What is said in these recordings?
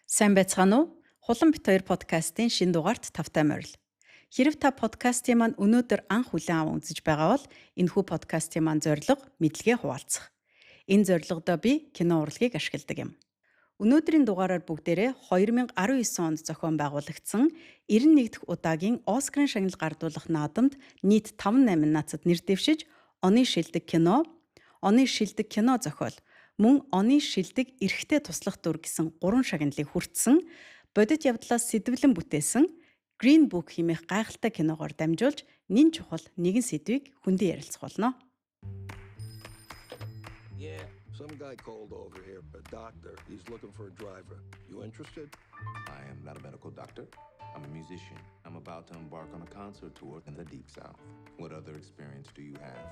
Сайн байцгаана уу? Хулан бит хоёр подкастын шинэ дугаарт тавтай морил. Хэрв та подкастын маань өнөөдөр анх хүлээн аван үзэж байгаа бол энэхүү подкастын маань зорилго мэдлэгээ хуваалцах. Энэ зорилгодоо би кино урлагийг ашигладаг юм. Өнөөдрийн дугаараар бүгдээрээ 2019 онд зохион байгуулагдсан 91 дахь удаагийн Оскарын шагнал гардуулах наадамд нийт 5 номинацид нэр дэвшиж, оны шилдэг кино, оны шилдэг кино зохиол, мөн оны шилдэг эрхтэй туслах дүр гэсэн 3 шагналыг хүртсэн, бодит явдлаас сэдвлэн бүтээсэн Green Book хэмээх гайхалтай киногоор дамжуулж нэн чухал нэгэн сэдвийг хүндээ ярилцах болно. Some guy called over here, a doctor. He's looking for a driver. You interested? I am not a medical doctor. I'm a musician. I'm about to embark on a concert tour in the Deep South. What other experience do you have?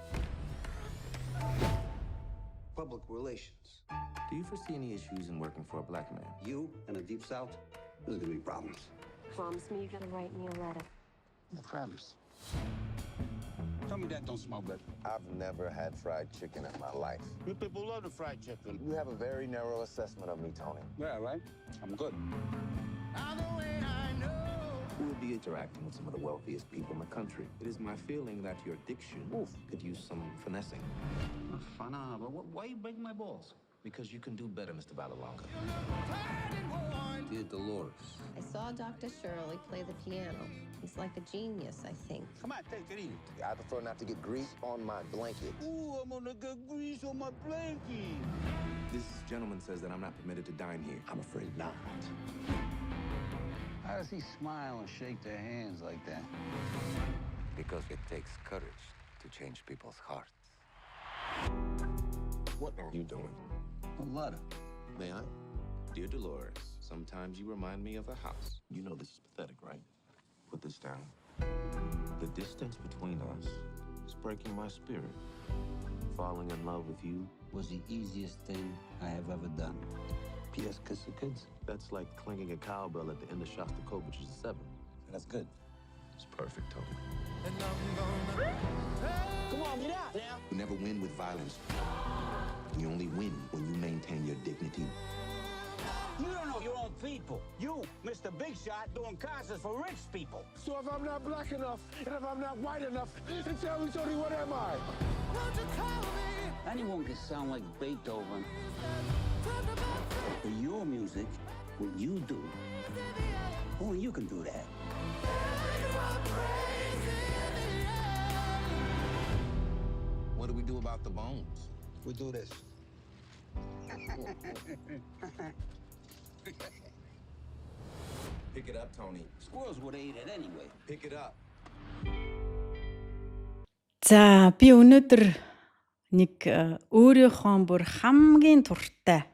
Public relations. Do you foresee any issues in working for a black man? You in the Deep South? There's gonna be problems. Promise me you're gonna write me a letter. I promise. Tell me that don't smell good. I've never had fried chicken in my life. You people love the fried chicken. You have a very narrow assessment of me, Tony. Yeah, right? I'm good. Who will be interacting with some of the wealthiest people in the country? It is my feeling that your diction could use some finessing. But why you break my balls? Because you can do better, Mr. Balalonga. Dear Dolores. I saw Dr. Shirley play the piano. He's like a genius, I think. Come on, take it easy. I prefer not to get grease on my blanket. Ooh, I'm gonna get grease on my blankie. This gentleman says that I'm not permitted to dine here. I'm afraid not. How does he smile and shake their hands like that? Because it takes courage to change people's hearts. What are you doing? A letter. May I? Dear Dolores, sometimes you remind me of a house. You know this is pathetic, right? Put this down. The distance between us is breaking my spirit. Falling in love with you, Was the easiest thing I have ever done. P.S. Kiss the kids. that's like clanging a cowbell at the end of Shostakovich's 7. That's good. It's perfect, Tony. Come on, get out now. You never win with violence. You only win when you maintain your dignity. You don't know your own people. You, Mr. Big Shot, doing concerts for rich people. So if I'm not black enough, and if I'm not white enough, then tell me, Tony, what am I? Anyone can sound like Beethoven. But your music, what you do, only you can do that. What do we do about the bones? We do this. Pick it up, Tony. Squirrels would have ate it anyway. Pick it up. За, би өнөөдөр нэг өөрийнхөө бүр хамгийн туртай.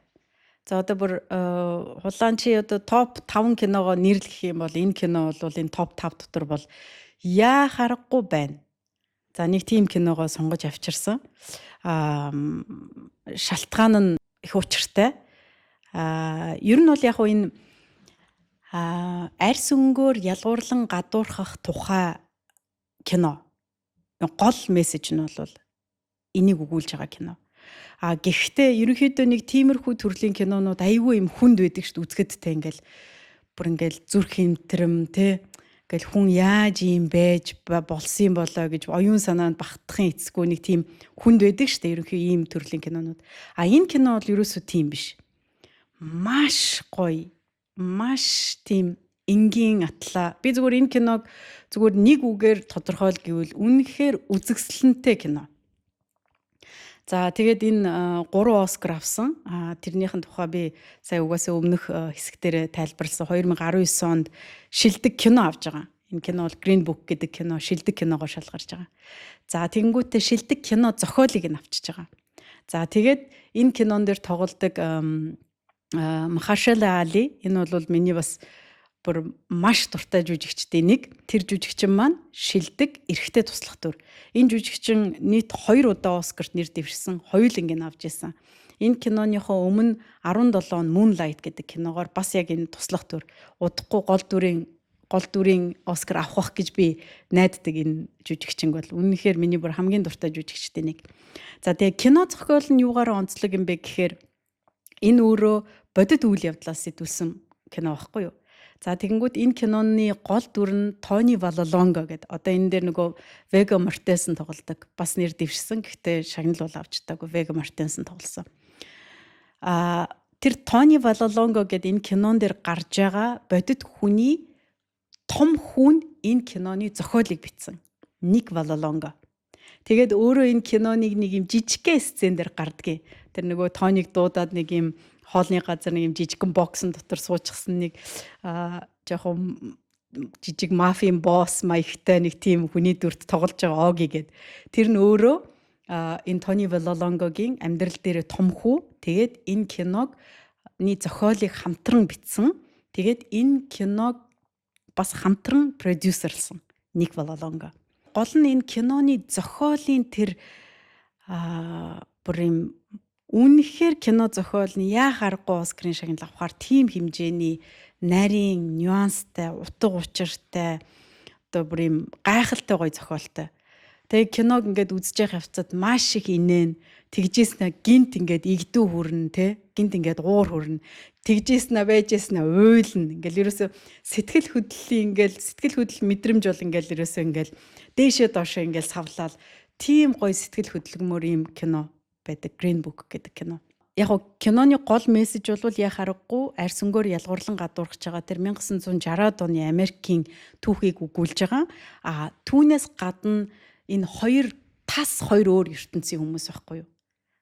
За одоо бүр хулаан чи одоо топ 5 киногоо нэрлэх юм бол энэ кино бол энэ топ 5 дотор бол яа харахгүй байна. За нэг тийм киногоо сонгож авчирсан. Шалтгаан нь их учиртай. Ер нь бол яг хуу энэ арьс өнгөөр ялгуурлан гадуурхах тухай кино. Гол мессеж нь бол энийг өгүүлж байгаа кино. Гэхдээ ерөнхийдөө нэг тиймэрхүү төрлийн кинонууд айгүй юм хүнд байдаг шүү дээ. Үзэхэдтэй ингээл бүр ингээл зүрх хэмтрэм те ингээл хүн яаж юм байж болсон болоо гэж оюун санаанд багтахын эцгүй нэг тийм хүнд байдаг шүү дээ. Ерөнхий ийм төрлийн кинонууд. Энэ кино бол ерөөсөө тийм биш. Маш гоё, маш тийм энгийн атлаа. Би зүгээр энэ киног зүгээр нэг үгээр тодорхойл гэвэл үнэхээр үзэгсэлэнтэй кино. За тэгээд энэ 3 Оскар авсан. Тэрнийхэн тухай би сая угаасаа өмнөх хэсэгтэр тайлбарласан 2019 онд шилдэг кино авж байгаа. Энэ кино бол Green Book гэдэг кино, шилдэг киногоор шалгарч байгаа. За тэгэнгүүтээ шилдэг кино зохиолыг нь авчиж байгаа. За тэгээд энэ кинон дээр тоглодог Махашала Али энэ бол миний бас бүр маш дуртай жүжигчдийн нэг. Тэр жүжигчин маань шилдэг эрхтэй туслах дүр. Энэ жүжигчин нийт 2 удаа Оскарт нэр дэвшсэн, хоёуланг нь авч ирсэн. Энэ киноныхоо өмнө 17 он Moonlight гэдэг киногоор бас яг энэ туслах дүр. Удахгүй гол дүрийн Оскар авах гэж би найддаг энэ жүжигчин бол үнэхээр миний бүр хамгийн дуртай жүжигчдийн нэг. За тэгээ кино зохиол нь юугаар онцлог юм бэ гэхээр энэ өөрөө бодит үйл явдлаас сэтгүүлсэн кино байхгүй юу. За тэгэнгүүт энэ киноны гол дүр нь Тони Валолонго гэдэг. Одоо энэ дээр нөгөө Вега Мортенсен тоглодог. Бас нэр дэвшсэн. Гэхдээ шагнал бол авч чадаагүй. Вега Мортенсен тоглосон. Тэр Тони Валолонго гэдэг энэ кинон дээр гарч байгаа бодит хүний том хүн энэ киноны зохиолыг бичсэн. Ник Валолонго. Тэгээд өөрөө энэ киноныг нэг юм жижигхэн сцен дээр гардгийг. Тэр нөгөө Тоник дуудаад нэг юм хоолны газар нэг юм жижигхэн боксын дотор суучихсан нэг жоохон жижиг мафийн босс маягтай нэг тийм хүний дүрт тоглож байгаа Оги гэд. Тэр нь өөрөө энэ Тони Валолонгогийн амьдрал дээр том хүү. Тэгээд энэ киноны зохиолыг хамтран бичсэн. Тэгээд энэ киног бас хамтран продюсерлсан Ник Валолонго. Гол нь энэ киноны зохиолын тэр бүр юм үнэхээр кино зохиол нь яхаарахгүй Оскарын шагнал авахар тийм хэмжээний нарийн нюанстай, утга учиртай одоо бүр юм гайхалтай гоё зохиолтой. Тэгээ киног ингээд үзэж явах явцад маш их инээн тэгжээснэ гинт ингээд игдүү хүрнэ те гинт ингээд уур хүрнэ тэгжээснэ байжээснэ уйлна ингээд ерөөсө сэтгэл хөдлөл мэдрэмж бол ингээд ерөөсө ингээд дээшээ доошоо ингээд савлаад тийм гоё сэтгэл хөдлөмөр юм кино байдаг Green Book гэдэг кино. Яг гоо киноны гол мессеж бол яхаарахгүй арьс өнгөөр ялгуурлан гадуурхаж байгаа тэр 1960-аад оны Америкийн түүхийг өгүүлж байгаа. Түүнээс гадна энэ хоёр өөр ертөнцийн хүмүүс байхгүй юу.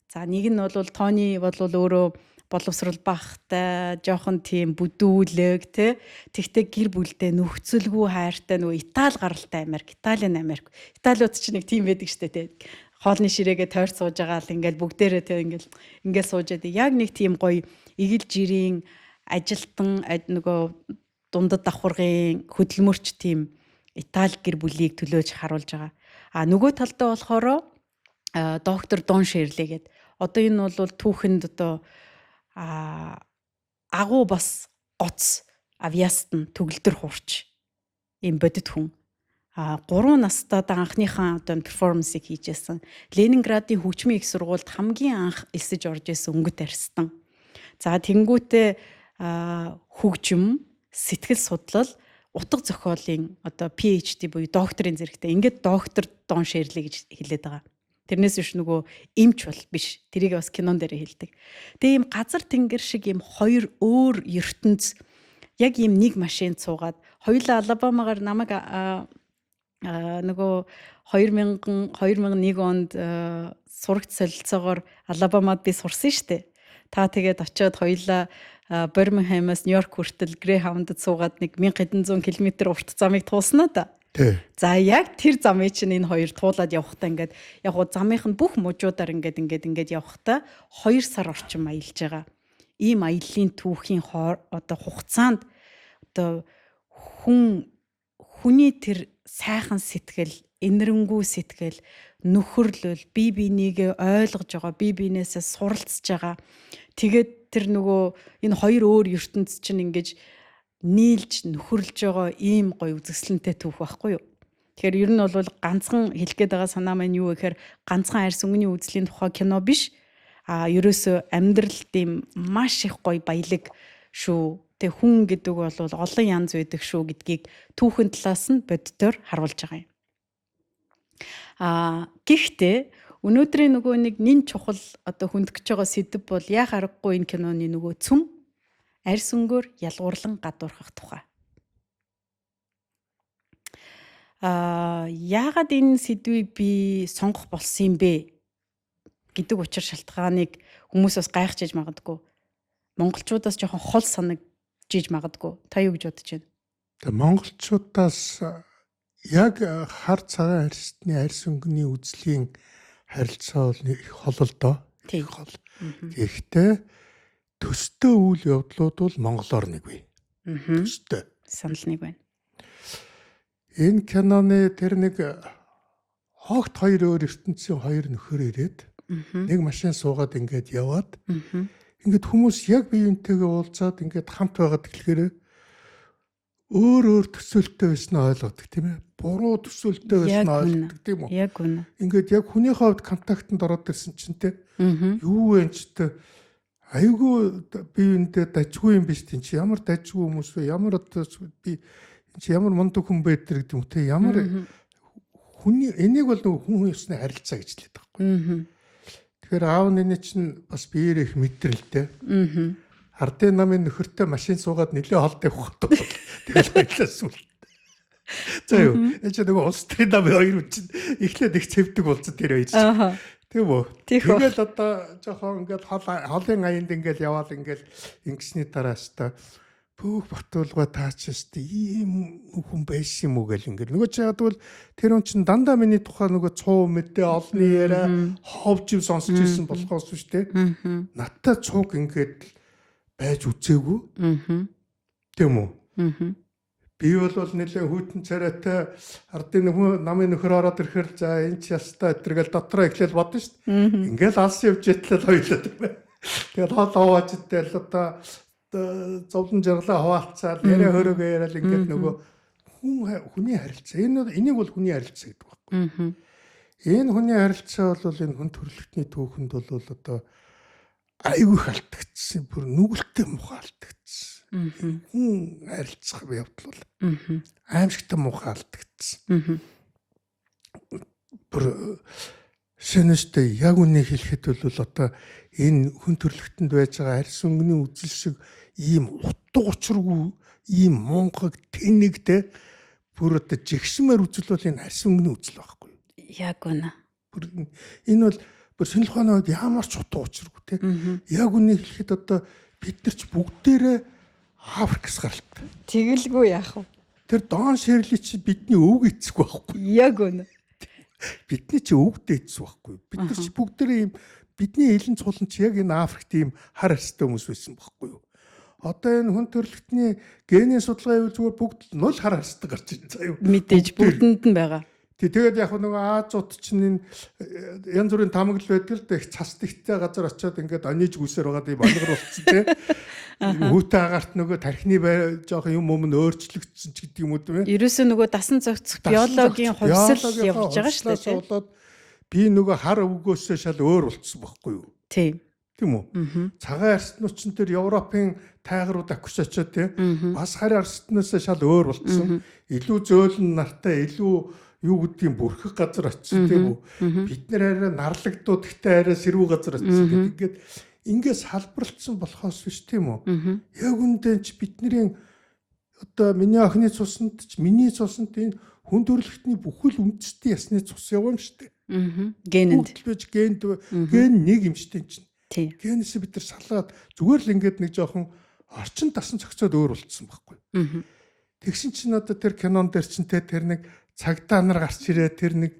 За нэг нь бол Тони бол өөрөө боловсрал багтай, жоохон тийм бүдүүлэг те. Тэгтээ гэр бүлдээ нөхцөлгүй хайртай нөгөө Итали гаралтай Америк, Италийн Америк. Италиуд ч нэг тийм байдаг штэ те. Хоолны ширээгээ тойрч сууж байгаа л ингээл бүгдээрээ те ингээл сууж яадаг. Яг нэг тийм гоё игэл жирийн ажилтан нөгөө дундад давхаргын хөдөлмөрч тийм Итали гэр бүлийг төлөөж харуулж байгаа. Нөгөө талдаа болохоор доктор Дон Шерли гэдэг. Одоо энэ бол түүхэнд одоо агуу бас гоц авиаст нь төгөлдөр хуурч ийм бодит хүн. 3 настай анхныхаа одоо перформансыг хийжсэн. Ленинградын хөгжмийн их сургуульд хамгийн анх элсэж орж исэн өнгөт арьстан. За тэнгүүтээ хөгжим, сэтгэл судлал, утга зохиолын одоо PhD буюу докторийн зэрэгтэй. Ингээд доктор Дон Шерли гэж хэлээд байгаа. Тэрнээс биш нөгөө эмч бол биш. Тэрийг бас кинон дээр хэлдэг. Тэгээ ийм газар тэнгэр шиг ийм хоёр өөр ертөнц яг ийм нэг машинд суугаад хоёулаа Алабамагаар намайг нөгөө 2001 онд сурагч солилцоогоор Алабамад би сурсан штэ. Та тэгээд очиод хоёулаа Бирмингhamаас Нью-Йорк хүртэл Грейхаундд суугаад нэг 1700 км урт замыг тууснаа да. За яг тэр замыг чинь энэ хоёр туулаад явахдаа ингээд яг гоо замынх нь бүх мужуудаар ингээд явахдаа 2 сар орчим аялж байгаа. Ийм аяллаа түүхийн одоо хугацаанд одоо хүний тэр сайхан сэтгэл, энэрэнгүй сэтгэл, нөхөрлөл, бие бинийгээ ойлгож байгаа, бие биенээсээ суралцж байгаа. Тэгээд тэр нөгөө энэ хоёр өөр ертөнц чинь ингэж нийлж нөхөрлж байгаа ийм гоё үзэсгэлэнтэй түүх байхгүй юу. Тэгэхээр ер нь бол ганцхан хэлгээд байгаа санаа маань юу гэхээр ганцхан арьс өнгөний үзлийн тухай кино биш. Ерөөсөө амьдралд ийм маш их гоё баялаг шүү. Тэг хүн гэдэг бол олон янз байдаг шүү гэдгийг түүхэн талаас нь боддоор харуулж байгаа юм. Гэхдээ өнөөдрийн нөгөө нэг нэн чухал одоо хүндгэж байгаа сэдв бол яа харахгүй энэ киноны нөгөө цөм арьс өнгөөр ялгуурлан гадуурхах тухай. Яагаад энэ сэдвийг би сонгох болсон юм бэ гэдэг учир шалтгааныг хүмүүс бас гайхаж магадгүй. Монголчуудаас жоохон хол санагдж магадгүй. Та юу гэж бодож байна? Тэгээ монголчуудаас яг хар цагаан арьсны арьс өнгөний үзлийн харилцаа бол их хол л доо. Тийм. Хол. Гэхдээ төстэй үйл явдлууд бол монголоор нэг бай. Төстэй. Санал нэг байна. Энэ киноны тэр нэг хогт хоёр өөр ертөнцийн хоёр нөхөр ирээд нэг машин суугаад ингээд яваад ингээд хүмүүс яг биеинтэйгээ уулзаад ингээд хамт байгаад тэгэхээр өөр төсөөлттэй байснаа ойлгодог тийм ээ. Буруу төсөөлттэй байснаа ойлгодог тийм үү? Яг үнэ. Ингээд яг хүний хувьд контактанд ороод ирсэн чинь те юу вэ ч те айгүй би үүндээ дажгүй юм биш тийм чи ямар дажгүй хүмүүс вэ? Ямар одоо би чи ямар мундаг хүн байдаг гэдэг юм те ямар хүний энийг бол нөгөө хүн ёсны харилцаа гэж хэлээд байгаа байхгүй. Тэгэхээр аав нэнэ чинь бас биеэр их мэдрэлтэй. Хардын намын нөхөртэй машин суугаад нэлээ холтой хөхөд. Тэгэл баялаас үл. За юу. Эцэг нөгөө улс төрийн намын хоёр хүн чинь эхлээд их цэвдэг болсон тэр байж. Тийм үү. Тэгэл одоо жоохон ингээд холын аянд ингээд яваал ингээд ингэсний дараас та бүх Батулга таач штэ ийм хүн байсан юм уу гэл ингээд нөгөө ч ядвал тэр хүн чинь дандаа миний тухай нөгөө цуу мэдээ олны яриа ховж сонсч ирсэн болохоос биш те. Надтай цууг ингээд байж үзээгүй. Тийм үү. Би бол нэлээ хүйтэн царайтай ардын намын нөхөр ороод ирэхээр за энэ ч ястаа өдргээл дотроо эхлээл бодно шүү дээ. Ингээл алс явж итлээ хоёлоо тийм ээ. Тэгээд хоол аваач идэл одоо зовлон жаргалаа хаваалцаад яриа хөрөөгөө яриад ингээд нөгөө хүний харилцаа. Энийг бол хүний харилцаа гэдэг байхгүй. Энэ хүний харилцаа бол энэ хүн төрөлхтний түүхэнд бол одоо айгүй халтагдсан. Бүр нүгэлтэй муухай халтагдсан. Хүн харилцах явдал бол аимшигтай муухай алдагдсан. Бүр шинэстэй яг үнийг хэлэхэд бол одоо энэ хүн төрлөختөнд байж байгаа арьс өнгөний үзэл шиг ийм утга учиргүй ийм мунгаг тэнэгтэй бүр одоо жигшмээр үзэл бол энэ арьс өнгөний үзэл байхгүй. Яг үнэ. Бүр энэ бол бүр шинжлэх ухааны үед ямар ч утга учиргүй те. Яг үнийг хэлэхэд одоо бид нар ч бүгдээрээ Африкс гаралтай. Тэгэлгүй яах вэ? Тэр Дон Шерли чи бидний өвг эцэг байхгүй. Яг үнэ. Бидний чи өвгдөө эцэг байхгүй. Бид нар чи бүгдээрээ ийм бидний элен цулан чи яг энэ Африкт ийм хар арстай хүмүүс байсан байхгүй юу? Одоо энэ хүн төрөлхтний генийн судалгаа юу зүгээр бүгд 0 хар арстай гарч ирсэн заа юу. Мэдээж бүгдэнд нь байгаа. Тэгээд яг нөгөө Азууд чинь янз бүрийн тамагл байдаг л да их цас дэгтэй газар очиод ингээд ониж гүсээр байгаа юм алгар болцсон тий. Хүүтэй агаарт нөгөө тархины жоох юм өөрчлөгдсөн ч гэдэг юм уу тийм ээ. Ерөөсөө нөгөө дасан зохицох биологийн хувьсэл явж байгаа шүү дээ тий. Болоод би нөгөө хар өвгөөсөө шал өөр болцсон байхгүй юу? Тийм. Тийм үү? Цагаан арстнууд дээр Европын тайгарууд аквч очиод тий. Бас харь арстнаас шал өөр болцсон. Илүү зөөлөн нартай илүү юу гэдгийг бүрхэх газар очсон тийм үү? Бид нэр арай нарлагдууд гэхдээ арай сэрүү газар очсон гэдэг. Ингээд салбарлцсан болохоос биш тийм үү? Яг үндэ ч бидний одоо миний охины цуснд ч миний цуснд энэ хүн төрөлхтний бүхэл үндэсний ясны цус яваа юм шүү дээ. Генэнд. Ген нэг юм шүү дээ чинь. Тийм. Генээс бид нар салгаад зүгээр л ингээд нэг жоохон орчин дасан зохицоод өөр болцсон байхгүй. Тэгсэн чинь одоо тэр кинон дээр чинь тэр нэг цагтаа нар гарч ирээ тэр нэг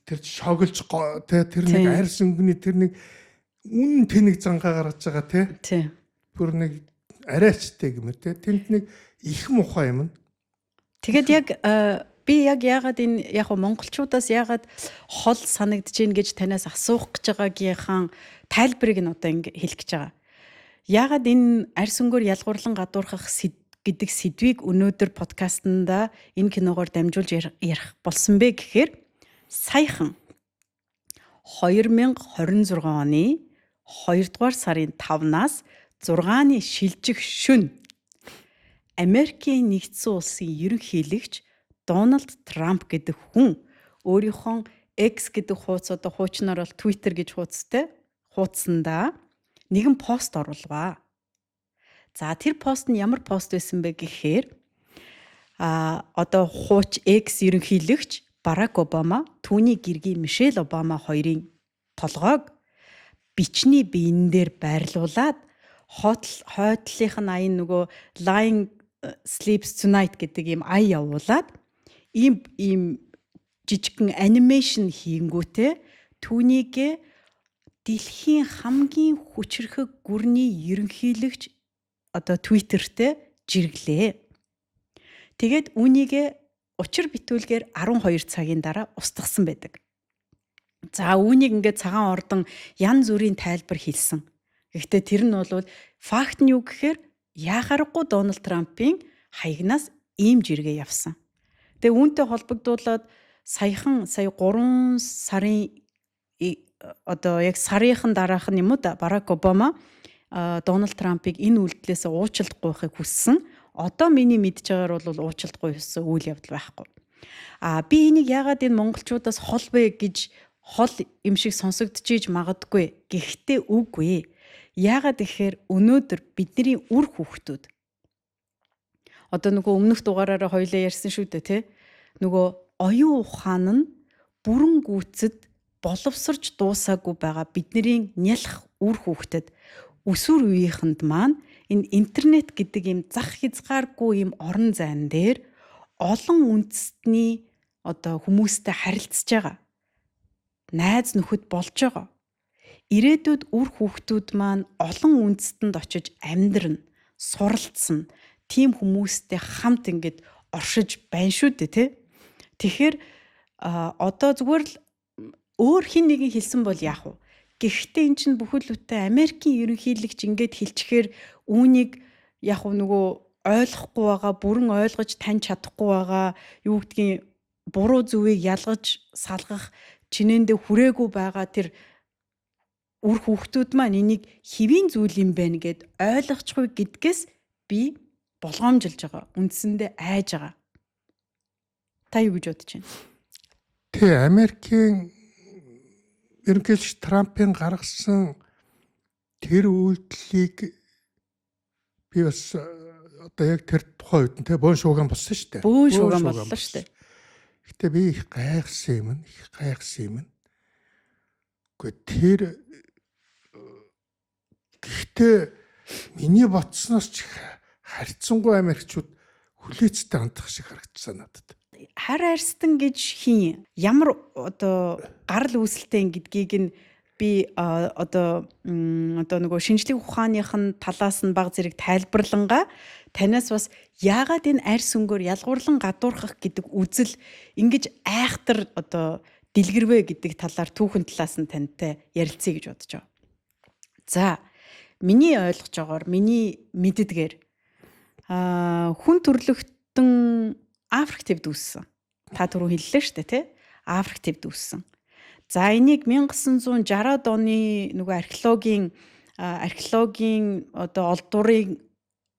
тэр шоглж тэр нэг арьс өнгөний тэр нэг үнэн тэнэг зангаа гаргаж байгаа тий. Бүр нэг арайчтай гэмээр тий. Тэнд нэг их мухай юм. Тэгээд яг би яг яагаад энэ яг монголчуудаас яагаад хол санагдж гин гэж танаас асуух гэж байгаагийнхаа тайлбарыг нь одоо ингэ хэлэх гэж байгаа. Яагаад энэ арьс өнгөөр ялгуурлан гадуурхах гэдэг сэдвийг өнөөдөр подкастнда энэ киногоор дамжуулж ярих болсон бэ гэхээр саяхан 2026 оны 2 дугаар сарын 5-наас 6-ны шилжих шөнө Америкийн нэгдсэн улсын ерөнхийлөгч Дональд Трамп гэдэг хүн өөрийнхөө X гэдэг хуудас одоо хуучнаар бол Twitter гэж хуудсандаа нэгэн пост оруулваа. За тэр пост нь ямар пост байсан бэ гэхээр одоо хууч X ерөнхийлөгч Барак Обама, түүний гэргийн Мишель Обама хоёрын толгойг бичний биен дээр байрлуулад хойдлынх нь аян нөгөө Lying Sleeps Tonight гэдэг ийм ая явуулаад ийм жижигхэн анимашн хийнгүүтээ түүнийг дэлхийн хамгийн хүчрхэг гүрний ерөнхийлөгч одоо Твиттертэй жирглээ. Тэгээд үүнийг учир битүүлгээр 12 цагийн дараа устгасан байдаг. За үүнийг ингээд цагаан ордон янз бүрийн тайлбар хэлсэн. Гэхдээ тэр нь бол факт нь юу гэхээр яхаарахгүй Дональд Трампын хаягнаас ийм жиргээ явсан. Тэгээ үүнтэй холбогдуулаад сая 3 сарын одоо яг сарынхан дараах нь юм уу да Барак Обама Дональд Трампыг энэ үйлдэлээс уучлахгүй байхыг хүссэн. Одоо миний мэдж байгаагаар бол уучлахгүй байсан үйл явдал байхгүй. Би энийг яагаад энэ монголчуудаас хол вэ гэж хол юм шиг сонсогдчихж магадгүй. Гэхдээ үгүй. Яагаад гэхээр өнөөдөр бидний үр хүүхдүүд одоо нөгөө өмнөх дугаараараа хоёлаа ярьсан шүү дээ тий. Нөгөө оюун ухаан нь бүрэн гүйцэд боловсрч дуусаагүй байгаа бидний нялх үр хүүхдэд өсвөр үеийнхэнд маань энэ интернет гэдэг юм зах хязгааргүй юм орон зайн дээр олон үндэстний одоо хүмүүстэй харилцаж байгаа. Найз нөхөд болж байгаа. Ирээдүйд үр хүүхдүүд маань олон үндэстэнд очиж амьдрна, суралцсан. Тим хүмүүстэй хамт ингэж оршиж байна шүү дээ тий. Тэгэхээр одоо зүгээр л өөр хин нэгэн хэлсэн бол яах вэ? Гэхдээ эн чинь бүхэлдээ Америкийн ерөнхийлөгч ингэж хэлчихээр үүнийг яах вэ нөгөө ойлгохгүй байгаа, бүрэн ойлгож таньж чадахгүй байгаа, юу гэдгийг буруу зүвийг ялгаж салгах чинээндээ хүрээгүй байгаа тэр үр хүүхдүүд маань энийг хэвийн зүйл юм байна гэд ойлгохгүй гэдгээс би болгоомжилж байгаа. Үндсэндээ айж байгаа. Та юу гэж бодож байна? Тэ Америкийн ерөнхийлөгч Трампын гаргасан тэр үйлдэлийг би бас одоо яг тэр тухайн үед нь тэ бөөн шууган болсон шүү дээ. Бөөн шууган боллоо шүү дээ. Гэтэ би их гайхсан юм. Гэхдээ тэр гэхдээ миний бодсноос ч харьцангуй Америкчууд хүлээцтэй хандах шиг харагдсан надад. Хар арстан гэж хин ямар одоо гарал үүсэлтэй гэдгийг нь би одоо нөгөө шинжлэх ухааных нь талаас нь баг зэрэг тайлбарлангаа танаас бас яагаад энэ арьс өнгөөр ялгуурлан гадуурхах гэдэг үзэл ингэж айхтар одоо дэлгэрвэ гэдэг талаар түүхэн талаас нь тантай ярилцъя гэж бодож байгаа. За миний ойлгож байгаагаар миний мэддгээр хүн төрлөختөн Африк тивд үүссэн. Та түрүү хэллээ шүү дээ тий? Африк тивд үүссэн. За энийг 1960-ад оны нөгөө археологийн одоо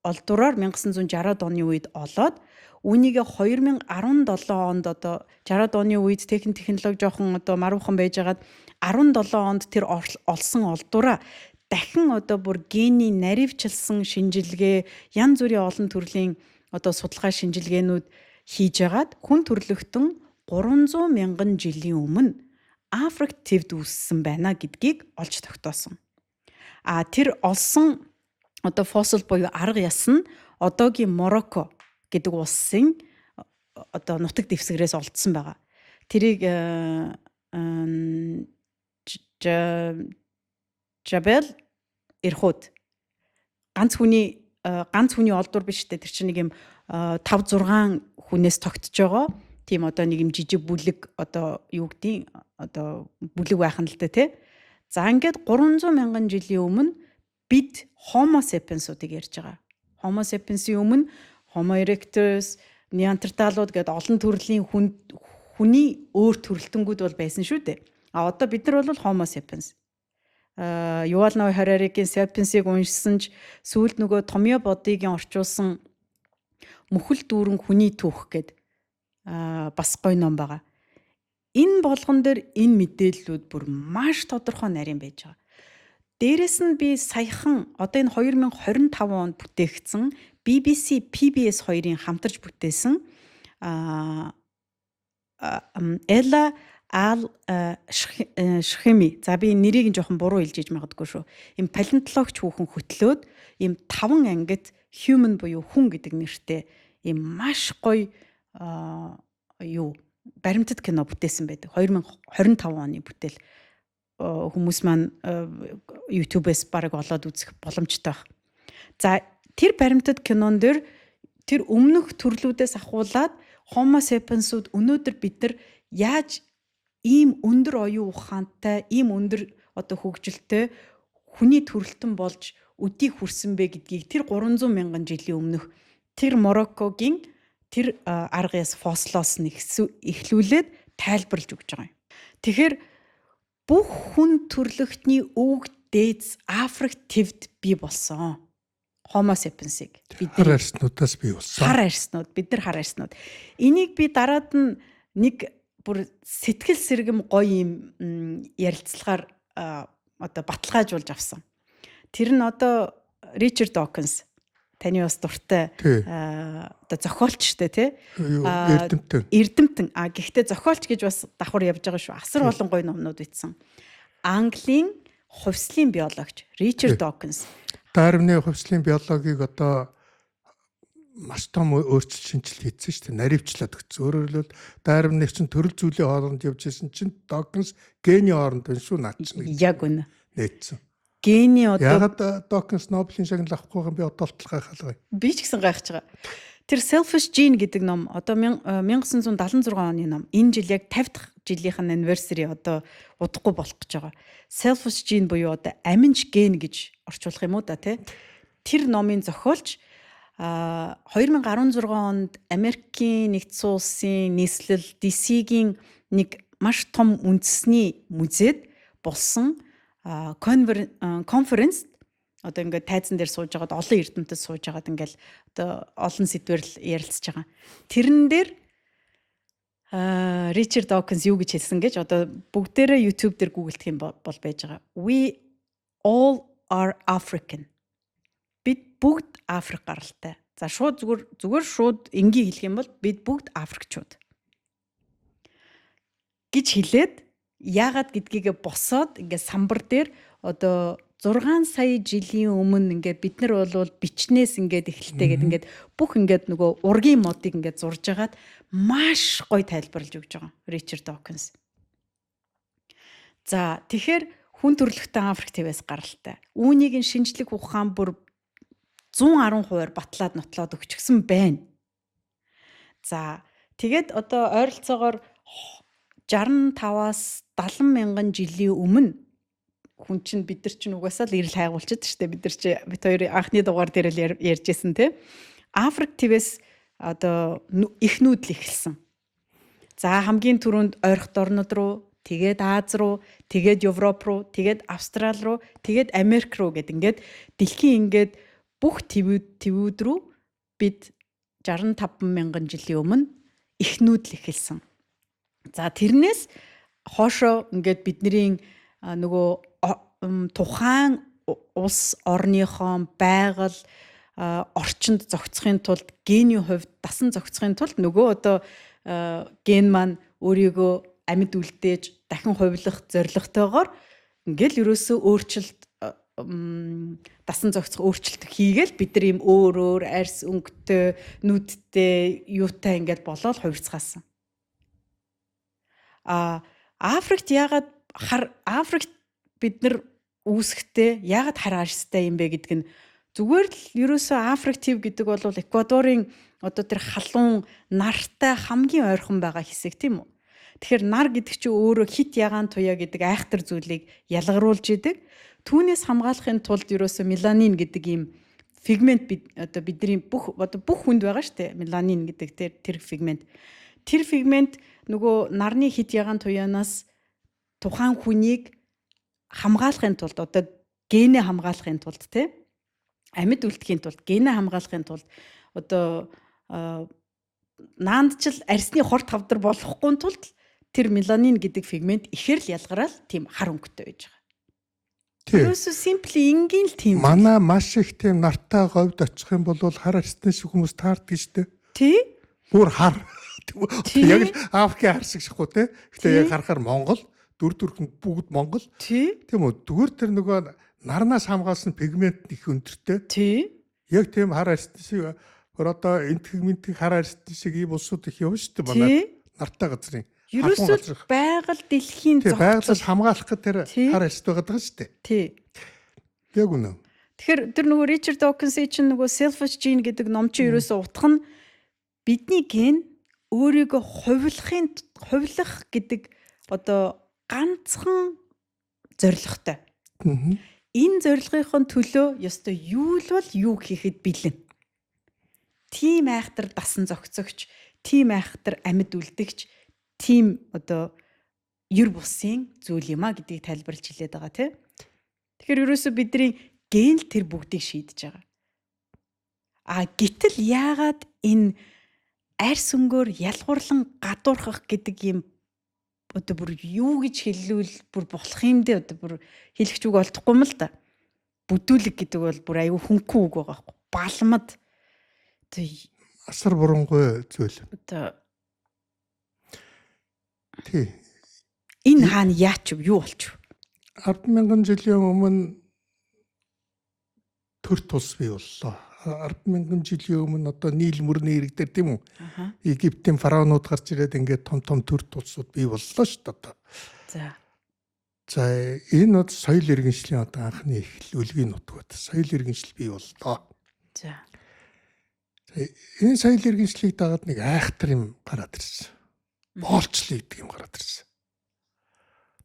олдураар 1960-ад оны үед олоод үүнийг 2017 онд одоо 60-ад оны үед технологи жоохон одоо маруухан байжгаад 17 онд тэр олсон олдураа дахин одоо бүр гений наривчилсан шинжилгээ янз бүрийн олон төрлийн одоо судалгаа шинжилгээнүүд хийж агаад хүн төрлөختөн 300 мянган жилийн өмнө Африк тивд үүссэн байна гэдгийг олж тогтоосон. Тэр олсон одоо фосил буюу арга яс нь одоогийн Марокко гэдэг улсын одоо нутаг дэвсгэрээс олдсон байгаа. Тэрийг Жабел Ирхуд ганц хүний олдур биш үү? Тэр чинь нэг юм 5-6 хүнээс тогтож байгаа. Тийм одоо нэг юм жижиг бүлэг одоо юу гэдгийг одоо бүлэг байх нь л дээ тий. За ингээд 300 мянган жилийн өмнө бид Homo sapiens-уудыг ярьж байгаа. Homo sapiens-ийн өмнө Homo erectus, Neanderthal-ууд гэдэг олон төрлийн хүний өөр төрөлтөнгүүд бол байсан шүү дээ. Одоо бид нар бол Homo sapiens. Yuval Noah Harari-гийн Sapiens-ийг уншсан ч сүүлд нөгөө Томьёо Бодигийн орчуулсан Мөхөл дүүрэн хүний түүх гэдэг бас гоё ном байгаа. Энэ болгон дээр энэ мэдээллүүд бүр маш тодорхой нарийн байж байгаа. Дээрэс нь би саяхан одоо энэ 2025 онд бүтээгдсэн BBC PBS 2-ын хамтарч бүтээсэн Эла Ал Шхеми. За би нэрийг нь жоохон буруу хэлж магадгүй шүү. Им палеонтологч хүүхэн хөтлөөд им 5 ангит human буюу хүн гэдэг нэртэй им маш гоё баримтат кино бүтээсэн байдаг. 2025 оны бүтээл хүмүүс маань YouTube-с бараг олоод үзэх боломжтой байна. За тэр баримтат кинон дээр тэр өмнөх төрлүүдээс ахуулаад Homo sapiens-ууд өнөөдөр бид нар яаж ийм өндөр оюун ухаантай, ийм өндөр одоо хөгжилтэй хүний төрөлтөн болж өдийг хүрсэн бэ гэдгийг тэр 300 мянган жилийн өмнөх тэр Мароккогийн тэр арга яс фослоос нь эхлүүлээд тайлбарлаж өгч байгаа юм. Тэгэхээр бүх хүн төрлөختний өвөг дээдс Африк твд бий болсон. Homo sapiens-ийг Хар арснуудаас бий болсон. хар арснууд, бид нар хар арснууд. Энийг би дараад нь нэг бүр сэтгэл сэргэм гоё юм ярилцлагаар одоо баталгаажуулж авсан. Тэр нь одоо Ричард Докинс таны бас дуртай одоо зохиолч штэ тий. Эрдэмтэн. Гэхдээ зохиолч гэж бас давхар явж байгаа шүү. Асар олон гоё номнууд бичсэн. Английн хувьслын биологч Ричард Докинс. Дарвины хувьслын биологийг одоо маш том өөрчлөлт шинжилт хийсэн шүү дээ. Наривчлаад өгсөн. Өөрөөр хэлбэл Дарвины чинь төрөл зүйлийн хооронд явж исэн чинь Докинс гений хооронд байна шүү наачна. Яг үнэ. Нээсэн. Гений одоо Ягаад Докинс Нобелийн шагнал авахгүй юм би одоо болтол гайхалгаа. би ч гэсэн гайхаж байгаа. Тэр Selfish Gene гэдэг ном одоо 1976 оны ном. Энэ жил яг 50 дахь жилийнх нь anniversary одоо удахгүй болох гэж байгаа. Selfish Gene буюу одоо аминч ген гэж орчуулах юм уу да тий. Тэр номын зохиолч 2016 онд Америкийн нэгдсэн улсын нийслэл DC-гийн нэг маш том үндэсний музейд болсон конференц одоо ингээд тайзан дээр сууж байгаад олон эрдэмтэд сууж байгаад ингээд одоо олон сэдвэр л ярилцж байгаа. Тэрэн дээр Ричард Докинс юу гэж хэлсэн гэж одоо бүгдээрээ YouTube дээр гуглдах юм бол байж байгаа. We all are African. Бид бүгд Африк гаралтай. За шууд зүгээр шууд энгийн хэлэх юм бол бид бүгд Африкчууд гэж хэлээд яагаад гэдгийг босоод ингээд самбар дээр одоо 6 сая жилийн өмнө ингээд бид нар бол бичнээс ингээд эхэлтэйгээд ингээд бүх ингээд нөгөө ургийн модыг ингээд зурж агаад маш гоё тайлбарлаж өгч байгаа Ричард Докинс. За тэгэхээр хүн төрөлхтөн Африк твээс гаралтай. Үүнийг нь шинжлэх ухаан бүр 110% батлаад нотлоод өгчихсөн байна. За тэгээд одоо ойролцоогоор 65-аас 70 мянган жилийн өмнө хүн чинь бид нар чинь угаасаа л ирэл хайгуулчихэд штэ бид хоёр анхны дугаар дээр л ярьжсэн те. Африк твээс одоо их нүүдэл эхэлсэн. За хамгийн түрүүнд ойрхот орнууд руу, тэгээд Аз руу, тэгээд Европ руу, тэгээд Австрали руу, тэгээд Америк руу гэд ингээд дэлхийн ингээд бүх твүүд рүү бид 65 мянган жилийн өмнө их нүүдэл эхэлсэн. За тэрнээс хоошоо ингээд бидний нөгөө тухайн улс орныхон байгаль орчинд зохицохын тулд гений хувьд дасан зохицохын тулд нөгөө одоо ген маань өөрийгөө амьд үлдээж дахин хувилах зорилготойгоор ингээл ерөөсөө өөрчлөлт дасан зохицох өөрчлөлт хийгээл бид нар юм өөр арьс өнгөтэй нүдтэй юутай ингээд болоод хувирцгаасан. Африкт ягаад Африкт бид нар үүсэхдээ ягаад хар арьстай юм бэ гэдг нь зүгээр л ерөөсөө Африк төв гэдэг бол Эквадорын одоо тэр халуун нартай хамгийн ойрхон байгаа хэсэг тийм үү. Тэгэхээр нар гэдэг чинь өөрөө хит ягаан туяа гэдэг айхтар зүйлийг ялгаруулж идэг. Түүнээс хамгаалахын тулд ерөөсөө меланин гэдэг ийм пигмент одоо бидний бүх хүнд байгаа шүү дээ. Меланин гэдэг тэр пигмент. Тэр пигмент нөгөө нарны хит ягаан туяанаас тухайн хүнийг хамгаалахын тулд одоо генэ хамгаалахын тулд тий амьд үлдэхийн тулд генэ хамгаалахын тулд одоо наандчил арьсны хорт хавдар болохгүй тулд тэр меланин гэдэг пигмент ихэр л ялгараал тийм хар өнгөтэй байж байгаа. Тэрөөсөө симпли энгийн л тийм. Манай маш их тийм нартай говьд очих юм бол хар арьстай шиг хүмүүс таардаг шүү дээ. Тий? Бүр хар. Яг л Африкийн хар шиг шихгүй те. Гэтэ яг харахаар Монгол дүрхэнд бүгд Монгол. Тийм үү? Зүгээр тэр нөгөө нарнаас хамгаалсан пигмент их өндөртэй. Тий. Яг тийм хар арьстай шиг одоо энэ пигментийн хар арьстай шиг ийм улсууд их явна шүү дээ манай нартай газрын. Ерөөсөө байгаль дэлхийн байгалаас хамгаалах гэх тэр хар арьстай байгаа шүү дээ. Тий. Яг үнэ. Тэгэхээр тэр нөгөө Ричард Докинс чинь нөгөө Selfish Gene гэдэг ном чинь ерөөсөө утга нь бидний ген өөрийгөө хувилах гэдэг одоо ганцхан зорилготой. Энэ зорилгын төлөө ёстой юу л бол юу хийхэд бэлэн. Тим айхтар дасан зохицогч, тим айхтар амьд үлдэгч, тим одоо ер бусын зүйл юм а гэдгийг тайлбарлаж хэлээд байгаа тийм. Тэгэхээр ерөөсөө бидний ген л тэр бүгдийг шийдэж байгаа. Гэтэл яагаад энэ арьс өнгөөр ялгуурлан гадуурхах гэдэг юм одоо бүр юу гэж хэллүүл бүр болох юм дээ одоо бүр хэлэх үг олдохгүй юм л да. Бүдүүлэг гэдэг бол бүр аюу хөнгөн үг байгаа байхгүй. Балмад одоо асар бурангүй зүйл. одоо Тий. энэ хаана яач юу болчих вэ? 10,000 жилийн өмнө төр тус бий боллоо. 10,000 жилийн өмнө одоо Нийл мөрний ирэг дээр тийм үү? Египтийн фараонууд гарч ирээд ингээд том төр тусууд бий боллоо шүү дээ одоо. За энэ бол соёл иргэншлийн одоо анхны эхлэл үлгийн нутгууд. Соёл иргэншил бий боллоо. Энэ соёл иргэншлийг дагаад нэг айхтар юм гараад ирсэн. Боолчлал гэдэг юм гараад ирсэн.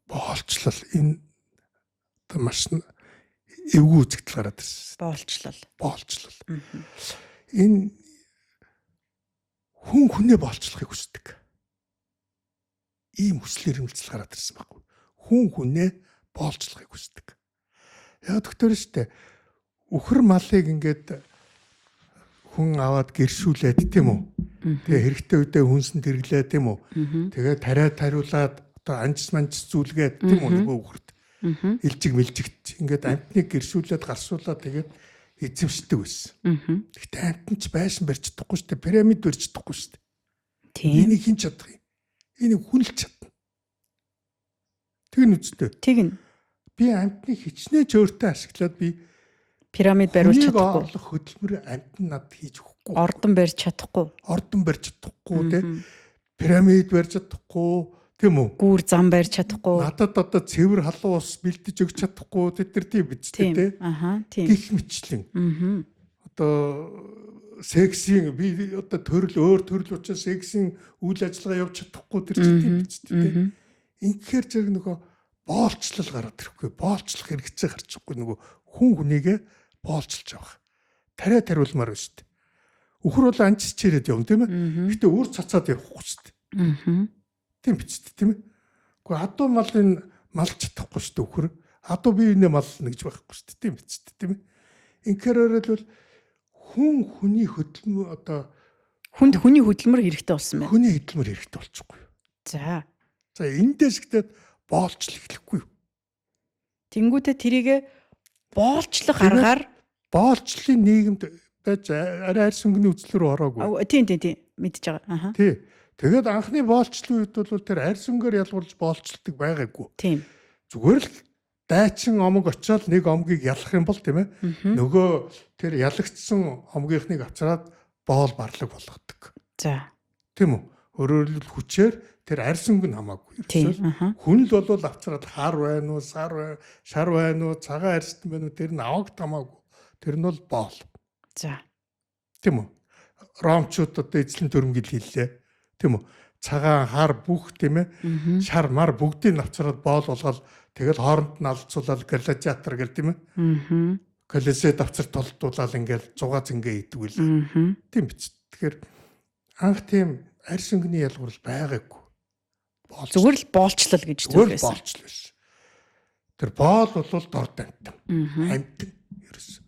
Боолчлал энэ одоо маш эвгүй үзэгдэл гараад ирсэн. Боолчлал. Энэ хүн хүнээ боолчлохыг хүсдэг. Ийм хүсэл эрмэлзэл гараад ирсэн байхгүй. Хүн хүнээ боолчлохыг хүсдэг. Яг doktor штэ үхэр малыг ингээд хүн аваад гэршүүлээд тийм үү. Тэгээ хэрэгтэй үедээ хүнсэнд хэрэглээ тийм үү. Тэгээ тариулаад одоо анжис зүлгээд тийм үү нөгөө үхэрд. Илжиг мэлжигт ингээд амтныг гэршүүлээд гаршуулаад тэгээд эзэмшдэг байсан. Гэхдээ амтан ч байшин барьж чадахгүй штэ, пирамид барьж чадахгүй штэ. Энийг хэн чадах юм? Энийг хүн л чадна. Тэгнь үстэй. Тэгнь. Би амтныг хичнээн зөөртэй ашиглаад би пирамид бариулж чадахгүй. Орлох хөдөлмөр амтан над хийж өгөхгүй. Ордон барьж чадахгүй. Тэ. Пирамид барьж чадахгүй. Тийм үү? Гүүр зам барьж чадахгүй. Надад одоо цэвэр халуун ус бэлдэж өгч чадахгүй тэд нар тийм биз дээ. Тийм. Гэх мэтлэн. Одоо сексийн би одоо өөр төрөл учраас сексийн үйл ажиллагаа явуулж чадахгүй тэр тийм биз дээ. Инхээр зэрэг нөгөө боолчлал гараад ирэхгүй. Боолчлох хэрэгцээ гарч ирэхгүй нөгөө хүн хүнийгээ боолчилж байгаа. Тариулмаар байна шүү дээ. Үхэр бол анчиж чирээд явна тийм ээ. Гэтэ үр цацаад явахгүй шүү дээ. Тийм биз дээ тийм ээ. Гэхдээ адуу малын малч чадахгүй шүү дээ үхэр. Адуу биенээ мална гэж байхгүй шүү дээ. Тийм биз дээ тийм ээ. Инхээр бол хүн хүний хөдөлмөр одоо хүнд хүний хөдөлмөр хэрэгтэй болсон байна. Хүний хөдөлмөр хэрэгтэй болчихгүй юу? За эндээс гэдэг боолчлол эхлэхгүй юу? Тэнгүүтээ тэрийг боолчлох аргаар боолчлын нийгэмд байж арай арьс өнгөний үзлэр ороогүй. Тийм мэдж байгаа. Тий. Тэгээд анхны боолчлын үед бол тэр арьс өнгөөр ялгуулж боолчлдог байгаагүй. Тийм. Зүгээр л дайчин омог очиод нэг омгийг ялах юм бол тийм ээ. Нөгөө тэр ялагдсан омгийнхныг авчраад боол барлаг болгодог. Тийм үү? Өөрөөр хэлбэл хүчээр тэр арьс өнгө нь хамаагүй. Хүн л бол авчраад хар байна уу, шар байна уу, цагаан арьстай байна уу тэр нь авагт хамаагүй. Тэр нь бол боол. Тийм үү? Ромчууд одоо эзлэн төрөмгөл хийлээ. Тийм үү? Цагаан хар бүх тийм ээ. Шар мар бүгдийг авчраад боол болгоод тэгэл хооронд нь алцуулаад гладиатор гэл тийм ээ. Колесед авчир толдуулаад ингээл зугаа зингээ идэг үл. Тийм биз. Тэгэхээр анх тийм арьс өнгөний ялгуурл байгаагүй. Зүгээр л боолчлал гэж зүгээр боолчлал байсан. Тэр боол бол дор дамтан. Амтан ерөөс.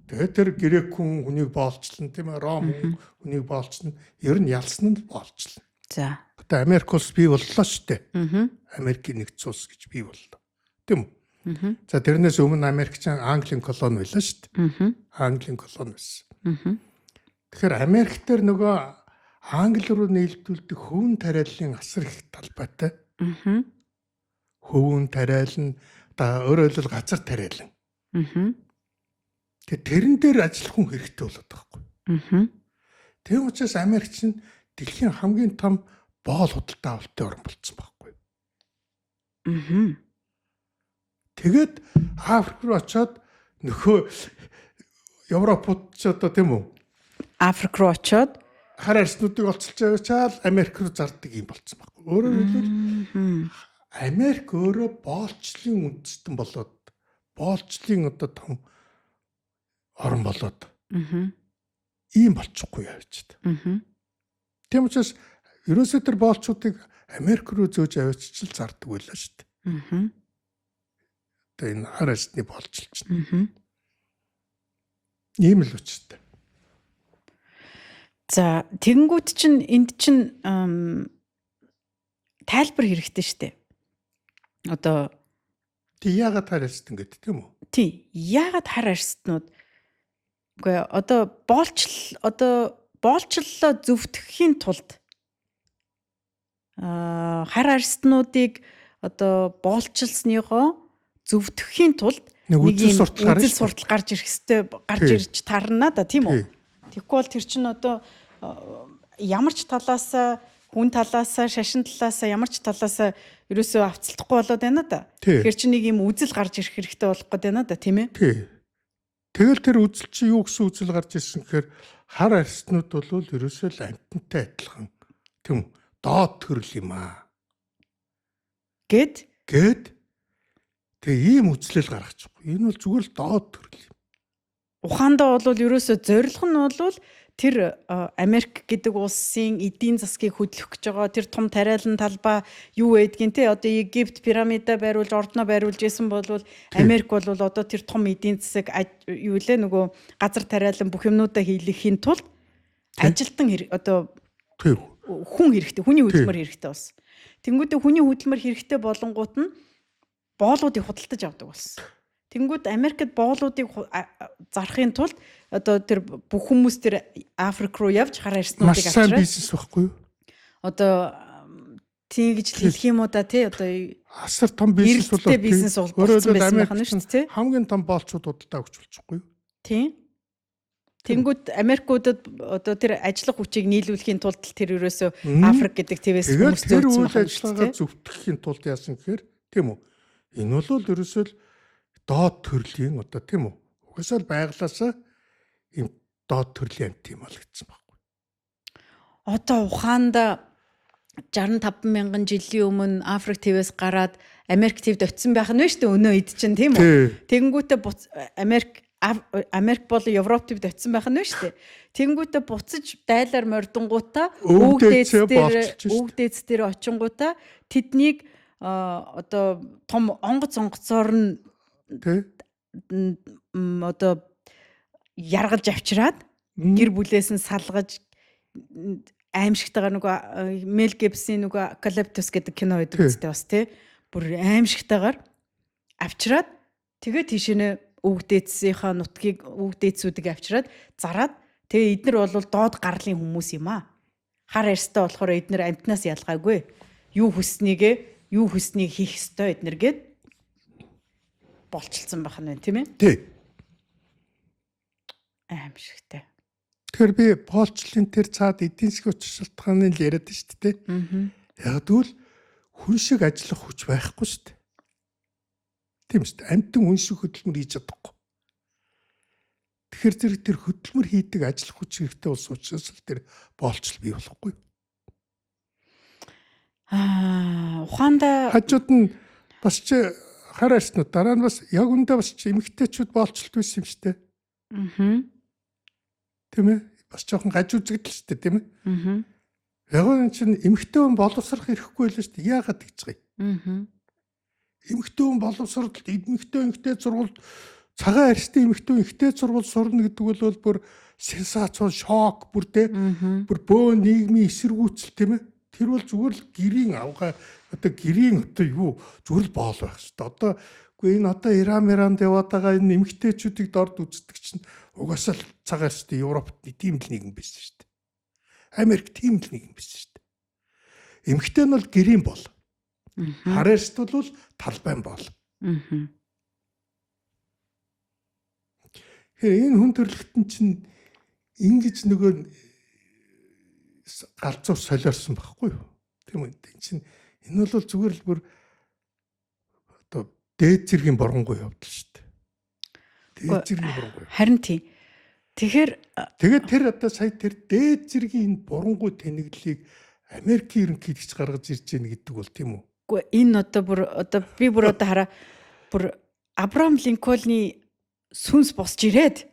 Тэгээд тэр грек хүн хүнийг боолчлон тийм ээ, ром хүнийг боолчлон, ер нь ялсан нь боолчлон. Одоо Америк улс бий боллоо шүү дээ. Америкийн нэгдсэн улс гэж бий боллоо. Тийм үү? За тэрнээс өмнө Америкчин Английн колони байлаа шүү дээ. Английн колони байсан. Тэгэхээр Америк дээр нөгөө Англи руу нээлтүүлдэг хөвөн тариаллын асар их талбайтай. Хөвөн тариална, өөрөөр хэлбэл газар тариална. Тэгээ тэрэн дээр ажиллах хүн хэрэгтэй болоод байгаа байхгүй. Тийм учраас Америкч нь дэлхийн хамгийн том боол худалдаа авалтын орн болсон байхгүй. Тэгээд Африк руу очиод нөхөө Европод ч одоо тийм үү? Африк руу очиод хар арьснуудыг олцолж яваачаал Америк руу зардаг юм болсон байхгүй. Өөрөөр хэлбэл Америк өөрөө боолчлын үндэстэн болоод боолчлын одоо том орн болоод ийм болчихгүй явж байна. Тийм учраас ерөөсөө тэр боолчуудыг Америк руу зөөж авчиж зардаг байлаа шүү дээ. Одоо энэ хар арсны боолчл чинь. Ийм л учиртай. За тэгэнгүүт чинь энд чинь тайлбар хэрэгтэй шүү дээ. Одоо Тэг яагаад хар арст ингээд тийм үү? тий яагаад хар арстнууд үгүй одоо боолчлолоо зөвтгөхийн тулд хар арстнуудыг одоо боолчилсныгоо зөвтгөхийн тулд Нэг үзэл суртал гарна үзэл шүү. суртал гарч ирэх хэвээр гарч ирж тарна да тийм үү? Тэгэхгүй бол тэр чинь одоо ямар ч талаасаа хүн талаасаа шашин талаасаа ямар ч талаасаа ерөөсөө авцалдахгүй болоод байна да. Тий. Тэгэхээр чи нэг юм үзэл гарч ирэх хэрэгтэй болох гээд байна да тийм ээ? Тий. Тэгэл тэр үзэл чи юу гэсэн үзэл гарч ирсэн гэхээр хар арстнууд бол ерөөсөө л амьтантай адилхан тийм үү? Доод төрөл юм аа. Гэт Тэгээ ийм үзлэл гаргачихгүй. Энэ бол зүгээр л доод төрөл юм. ухаандаа бол ерөөсөө зорилго нь бол тэр Америк гэдэг улсын эдийн засгийг хөдлөх гэж байгаа тэр том тариалан талбай юу байдгийн те одоо Египт пирамида байруулж ордноо байруулж исэн бол Америк бол одоо тэр том эдийн засаг юу лээ нөгөө газар тариалан бүх юмнуудаа хийлгэхийн тулд ажилтан одоо Тэг. хүн хэрэгтэй хүний хөдөлмөр хэрэгтэй болсон. Тэнгүүдээ хүний хөдөлмөр хэрэгтэй болонгууд нь боолуудыг худалдаж авдаг болсон. Тэнгүүд Америкт боолуудыг зарахын тулд одоо тэр бүх хүмүүс тэр Африк руу явж хар арснуудыг Маш сайн авчираад бизнес байхгүй юу? одоо тэгж л хэлэх юм уу да тий одоо Асар том бизнес бол эргэлттэй бизнес болсон байсан байх нь шүү дээ тий. Хамгийн том боолчууд худалдаа өгч болчихгүй юу? Тийм. Тэнгүүд Америкуудад одоо тэр ажиллах хүчийг нийлүүлэхийн тулд тэр ерөөсөө Африк гэдэг твээс Тэгээд хүмүүс тэр зөөцсөн үйл байна ажиллагаагаа зөвтгөхийн тулд яасан гэхээр тийм үү? Энэ бол ерөөсөө л доод төрлийн одоо тийм үү? Угаасаа л байглаасаа ийм доод төрлийн амт юм болгдсон байхгүй. Одоо ухаанда 65 мянган жилийн өмнө Африк твээс гараад Америк твд очисон байх нь шүү дээ өнөө ид чинь тийм үү? Тэнгүүтээ Америк бол Европ твд очисон байх нь шүү дээ. Тэнгүүтээ буцаж дайлаар мордонгуудаа өвдөөц дээр очингуудаа тэднийг одоо том онгоц онгоцоор нь одоо яргалж авчираад гэр бүлээс нь салгаж аимшигтайгаар нөгөө Мел Гибсийн нөгөө Калиптус гэдэг кино байдаг үстэй бас тий бүр аимшигтайгаар авчираад тэгээ тийшээ өвгдээцсийнхаа нутгийг өвгдээцүүдийг авчираад зараад тэгээ эднэр бол доод гарлын хүмүүс юм аа. Хар арьстай болохоор эднэр амтнаас ялгаагүй. Юу хүснийг хийх ёстой эднэр гээд болчихсон байх нь тийм ээ? Тий. Аимшигтай. Тэгэхээр би боолчлын тэр цаад эдийн засгийн хүч шалтгааныг л яриад шүү дээ. Яг тэгвэл хүн шиг ажиллах хүч байхгүй шүү дээ. Тийм шүү дээ. Амьтан хүн шиг хөдөлмөр хийж чадахгүй. Тэгэхээр зэрэг тэр хөдөлмөр хийдэг ажиллах хүч хэрэгтэй болсон учраас л тэр боолчл бий болохгүй. Ухаанда Хажууд нь бас чи хар арснууд дараа нь бас яг үндэ бас чи эмэгтэйчүүд боолчлт байсан юм шүү дээ. Тийм ээ? Бас жоохон гаж үзэгдэл шүү дээ, тийм ээ? Яг энэ чинь эмэгтэй хүн боловсрох ирэхгүй байлаа шүү дээ. Яагаад гэж байгаа юм? Эмэгтэй хүн боловсролд эмэгтэй сургуульд цагаан арьстай эмэгтэй сургууль сурна гэдэг бол бүр сенсац, шок бүр тэ бүр бөө нийгмийн эсэргүүцэл тийм ээ? Тэр бол зүгээр л гэрийн авгаа одоо гэрийн одоо юу зүгээр л боол байх шүү дээ. Одоо үгүй энэ одоо Иранд яваад байгаа энэ эмэгтэйчүүдийг дорд үздэг чинь угаасаа л цагаан арьстай Европт тийм л нийгэм байсан шүү дээ. Америк тийм л нийгэм байсан шүү дээ. Эмэгтэй нь бол гэрийн бол. Хар арьст бол талбайн бол. Энэ хүн төрлөختөн чинь ингэж нөгөө галзуу солиорсон байхгүй юу? Тийм үү? Энэ бол зүгээр л бүр одоо дээд зэргийн боронгүй явдал шүү дээ. Дээд зэргийн боронгүй. харин тийм. Тэгээд тэр одоо сая тэр дээд зэргийн энэ боронгүй тэнэглэлийг Америкийн ерөнхийлөгч гаргаж ирж байна гэдэг бол тийм үү? Үгүй энэ одоо би бүр одоо хараа бүр Абрахам Линкольны сүнс босч ирээд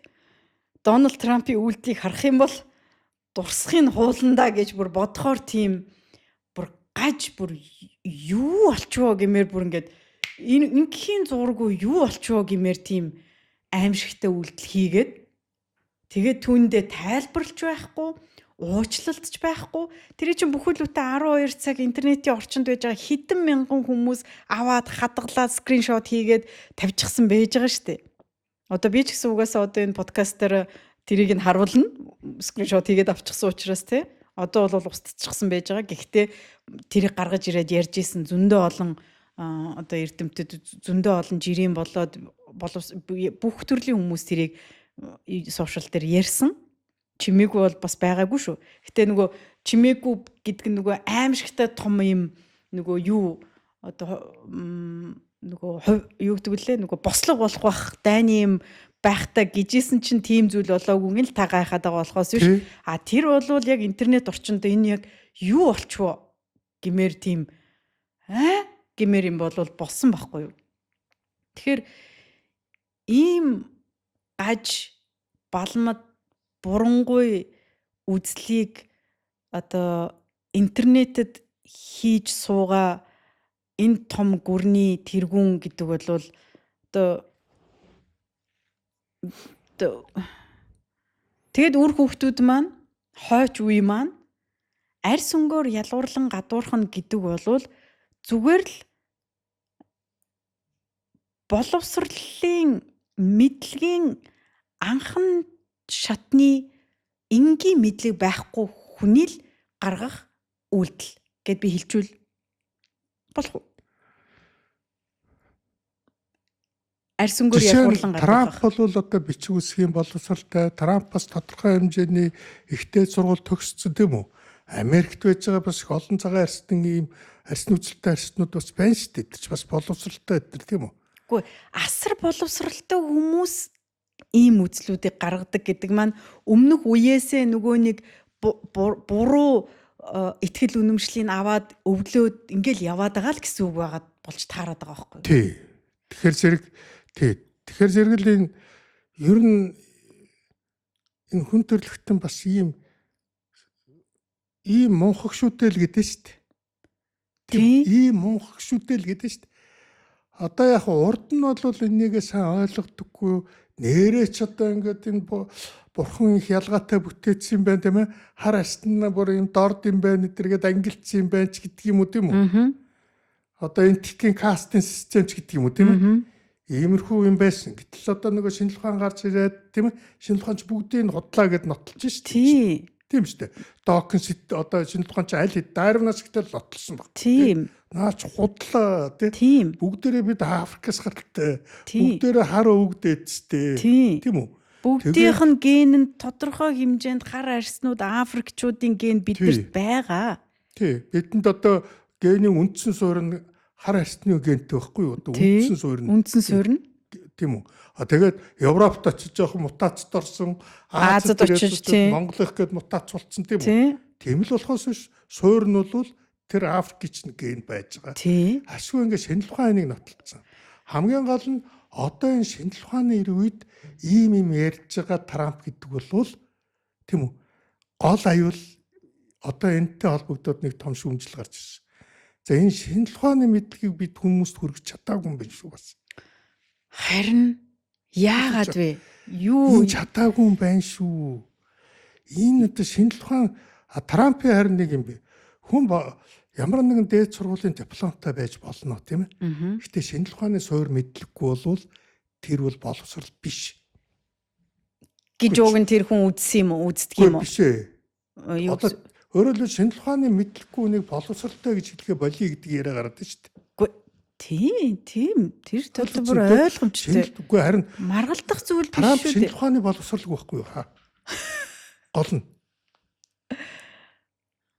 Дональд Трампын үйлдэлийг харах юм бол дурсахын хууландаа гэж бүр бодохоор тийм гаж бүр юу болчихвоо гэмээр бүр ингээд ингийн зургуу юу болчихвоо гэмээр тийм аимшигтай үйлдэл хийгээд тэгээд түүндээ тайлбарлаж байхгүй, уучлалтч байхгүй. Тэр чинь бүхэл бүтэн 12 цаг интернетийн орчинд байж байгаа хэдэн мянган хүмүүс аваад хадгалаад скриншот хийгээд тавьчихсан байж байгаа шүү дээ. Одоо би ч гэсэн угаасаа одоо энэ подкастаар тэрийг нь харуулна. Скриншот хийгээд авчихсан учраас тий. Одоо бол устчихсан байж байгаа. Гэхдээ тэрийг гаргаж ирээд ярьж исэн зөндөө олон одоо эрдэмтэд зөндөө олон жирийн болоод бүх төрлийн хүмүүс тэрийг сошиал дээр ярьсан. Чимээгүй бол бас байгаагүй шүү. Гэтэ нөгөө чимээгүй гэдэг нь нөгөө аимшигтай том юм нөгөө юу одоо нөгөө юу гэдэг вүлээ нөгөө бослог болох бах дайны юм байхтаа гижсэн чинь тийм зүйл болоогүй л та гайхаад байгаа болохоос биш. А тэр бол яг интернет орчинд энэ яг юу болчихвоо гэмээр тийм гэмээр юм бол болсон байхгүй юу. Тэгэхээр ийм гаж балмад бурангуй үзлийг одоо интернетэд хийж суугаа энэ том гүрний тэргүүн гэдэг бол одоо тэгэд үр хүүхдүүд маань хойч үе маань арьс өнгөөр ялгуурлан гадуурхна гэдэг бол зүгээр л боловсролын мэдлэгийн анхан шатны энгийн мэдлэг байхгүй хүний л гаргах үйлдэл гэд би хэлжүүл болох уу? Арьс өнгөөр ялгуурлан Трамп гадуурхах. бол одоо бичиг үсгийн боловсралтай, Трамп бас тодорхой хэмжээний ихтэй сургууль төгссөн тийм үү? Америкт байж байгаа бас их олон цагаан арьсны ийм арьсны үзэлтэй арьснууд бас байна шүү дээ. Тэр ч бас боловсралтай өдр тийм үү? Үгүй асар боловсралтай хүмүүс ийм үзлүүдийг гаргадаг гэдэг маань өмнөх үеэсээ нөгөө нэг буруу итгэл үнэмшлийн аваад өвлөөд ингээл яваад байгаа л гэсэн үг байгаад болж таарад байгаа байхгүй юу? Тий. Тэгэхээр зэрэг л энэ ер нь энэ хүн төрлөختөн бас ийм мунхаг шүтэл гэдэг шүү дээ. Тий. Ийм мунхаг шүтэл гэдэг шүү дээ. Одоо яг урд нь бол энийгээ сайн ойлгодоггүй нэрээ ч одоо ингээд энэ бурхан их ялгаатай бүтээсэн юм байна тийм ээ. Хар арьсны бүр юм дорд юм байна гэдэргээд ангилсан юм байна ч гэдэг юм уу тийм үү? Одоо энэ техникийн кастинг систем ч гэдэг юм уу тийм ээ. Иймэрхүү юм байсан. Гэтэл одоо нөгөө шинжлэх ухаан гарч ирээд тийм ээ. Шинжлэх ухаанч бүгдийг худлаа гэд нотолж шүү дээ. Тий. Тийм шүү дээ. Докинс одоо шинжлэх ухаанч аль хэд Дарвинаас гэтэл нотолсон баг. Тийм. Наач худлаа Тийм. бүгдээрээ бид Африкаас гаралтай. Тийм. Бүгдээрээ хар өвгдээдтэй. Тийм үү? Бүгдийнх нь ген нь тодорхой хэмжээнд хар арьснууд Африкчуудын ген бидэрт байгаа. Тий. Бидэнд одоо гений үндсэн суурь нь хар арьсны гентэй байхгүй юу? Одоо үндсэн суурь нь. Үндсэн суурь нь. Тийм үү? Тэгээд Европт очиж жоохон мутацд орсон, Азад очиж тийм. Монгол их гээд мутац болцсон тийм үү? Тийм л болохоос биш. Суурь нь бол тэр Африкч ген байж байгаа. Тий. Ашгүй ингээд шинжлэх ухааныг нотолцсон. Хамгийн гол нь одоо энэ шинжлэх ухааны үед ийм юм ярьж байгаа Трамп гэдэг бол тийм үү? Гол аюул одоо энэтэй холбогдоод нэг том шүүмжил гарч ирсэн. За энэ шинжлэх ухааны мэдлэгийг бид хүмүүст хүргэж чадаагүй юм байна шүү бас. Харин яагаад вэ? Юу Энэ чадаагүй юм байна шүү. Энэ одоо шинжлэх ухаан Трампын харин нэг юм бэ. Хүн ямар нэгэн дээд сургуулийн дипломтой байж болно тийм ээ. Гэтэ шинжлэх ухааны суурь мэдлэггүй бол тэр бол боловсрал биш. гэж уг нь тэр хүн үзсэн юм уу? Үздэг юм уу? Биш ээ. Юу Одоо өөрөөр хэлбэл шинжлэх ухааны мэдлэггүй нэг боловсралтай гэж хэлэхэ болиё гэдэг яриа гараад байна шүү дээ. тийм. Тэр төлбөр ойлгомжтой. Үгүй харин Маргалдах зүйл биш Трамп шүү дээ. шинжлэх ухааны боловсрал байхгүй юу хаа? Гол нь.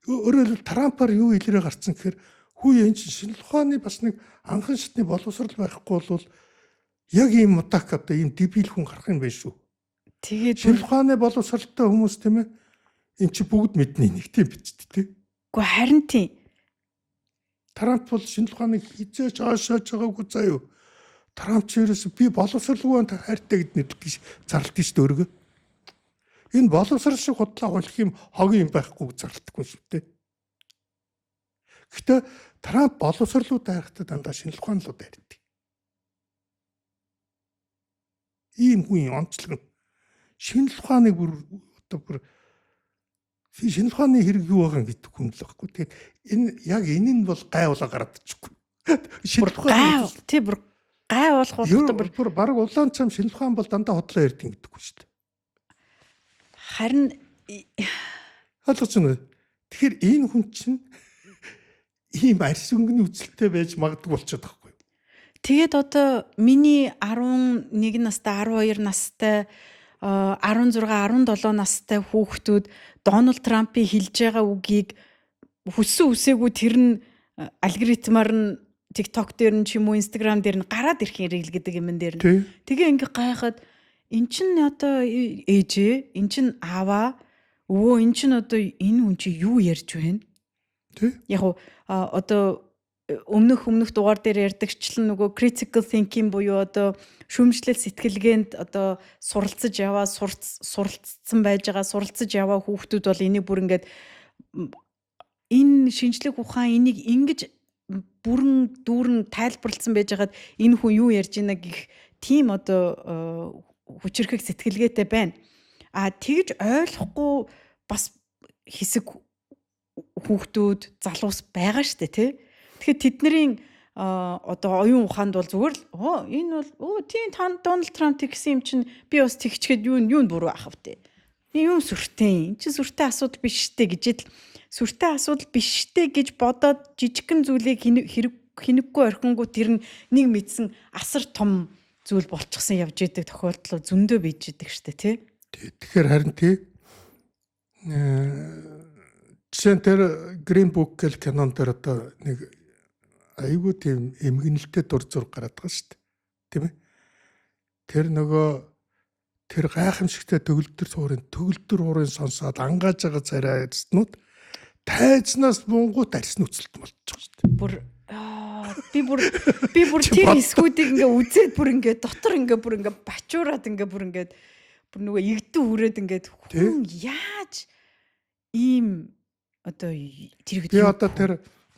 Өөрөөр хэлбэл Трампаар юу илэрээ гарцсан гэхээр хүү энэ шинжлэх ухааны бас нэг анхан шатны боловсрал байхгүй бол яг ийм мутак одоо ийм дебил хүн гарах юм байна шүү. Тэгээд Шинжлэх ухааны боловсралтай хүмүүс тийм ээ. Энд чи бүгд мэднэ нэг тийм бичдэг тийм. үгүй харин тийм. Трамп бол шинжлэх ухааныг хизээч хаашаач байгаагүй заяа. Трамп ч ерөөс би боловсралгүй хайртай гэд нэрлэж зарлалт шүү дээ өөргөө. Энэ боловсрал шиг худлаа болох юм хогийн юм байхгүй зарлалтгүй шүү дээ. Гэхдээ Трамп боловсролууд дайрахтаа дандаа шинжлэх ухаанлууд дайрдаг. Ийм хүн онцлог. Шинжлэх ухааныг бүр шинжлэх ухааны хэрэг юу байгаа гэдэг хүн л байхгүй. Тэгээд энэ нь бол гайвуулаа гараад ичгүй. Шинжлэх ухааны тий бүр гай болох бол бүр баг улаан цам шинжлэх ухаан бол дандаа хотлоо ярьдаг гэдэг шүү дээ. харин Ойлгож байна уу? Тэгэхээр энэ хүн чинь ийм арьс өнгөний үзэлтэй байж магадгүй болчиход байгаа байхгүй юу? тэгээд одоо миний 11 настай 12 настай 16 17 настай хүүхдүүд Дональд Трампын хэлж байгаа үгийг хүссэн үсээгүй тэр нь алгоритмаар нь TikTok дээр нь ч юм уу Instagram дээр нь гараад ирэх хэрэг гэдэг юм дээр нь. Тэгээ ингээ гайхаад эн чин одоо ээжээ, эн чин ааваа, өвөө эн чин одоо энэ хүн чи юу ярьж байна? Тэ? Яг одоо өмнөх дугаар дээр ярьдагчлан нөгөө critical thinking буюу одоо шүүмжлэл сэтгэлгээнд одоо суралцж яваа суралцсан байж байгаа суралцж яваа хүүхдүүд бол энийг бүр ингээд энэ шинжлэх ухаан энийг ингэж бүрэн дүүрэн тайлбарлсан байж хагаад энэ хүн юу ярьж байна гэх тийм одоо хүчирхэг сэтгэлгээтэй байна. Тэгж ойлгохгүй бас хэсэг хүүхдүүд залуус байгаа штэ тий. Тэгэхээр тэдний одоо оюун ухаанд бол зүгээр л энэ бол тийм Дональд Трамп тэгсэн юм чинь би бас тэгчгээд юу буруу ах вэ? Юм сүртэй. Энд чинь сүртэй асуудал биш штэ гэж л сүртэй асуудал биш штэ гэж бодоод жижигхэн зүйлийг хинэггүй орхингууд тэр нэг мэдсэн асар том зүйл болчихсон явж идэг тохиолдол зөндөө бийж идэг штэ тий. Тэгэхээр харин тий жишээ нь тэр Green Book гэх кинон дээр одоо нэг айгүй тийм эмгэнэлтэй дур зур гараад байгаа шүү дээ. Тийм ээ. Тэр нөгөө тэр гайхамшигтай төгөлдөр уурын сонсоод ангааж байгаа царай арьснууд тайзнаас мунгут арьсны үцэлт болчихж байгаа шүү дээ. Би бүр тэр эсгүүдийг ингээ үзээд бүр ингээ дотор ингээ бүр ингээ бачуураад ингээ бүр ингээ бүр нөгөө игдэн хүрээд ингээ хүн яаж ийм одоо тэр би одоо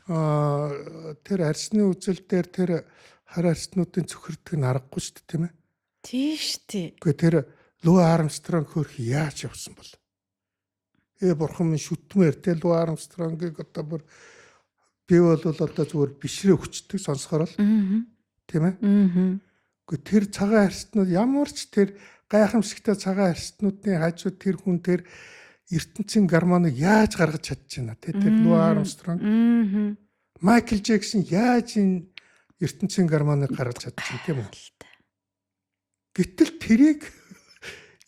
тэр арьсны үзэл дээр тэр хар арьснуудын цөхөрдөг нь аргагүй шүү дээ тийм ээ. Тийм шүү дээ. Гэхдээ тэр Луи Армстронг хөрх яаж явсан бол? Бурхан минь шүтмээр те Луи Армстронгийг одоо бүр би бол одоо зүгээр бишрээ хүчдэг сонсохоор л тийм ээ. Гэхдээ тэр цагаан арьснууд ямар ч тэр гайхамшигтай цагаан арьснуудын хажууд тэр хүн тэр ертөнцийн гармоныг яаж гаргаж чадчихна те тэр Луи Армстронг Майкл Джексон яаж энэ ертөнцийн гармоныг гаргаж чадчихна тийм үү? Гэтэл тэрийг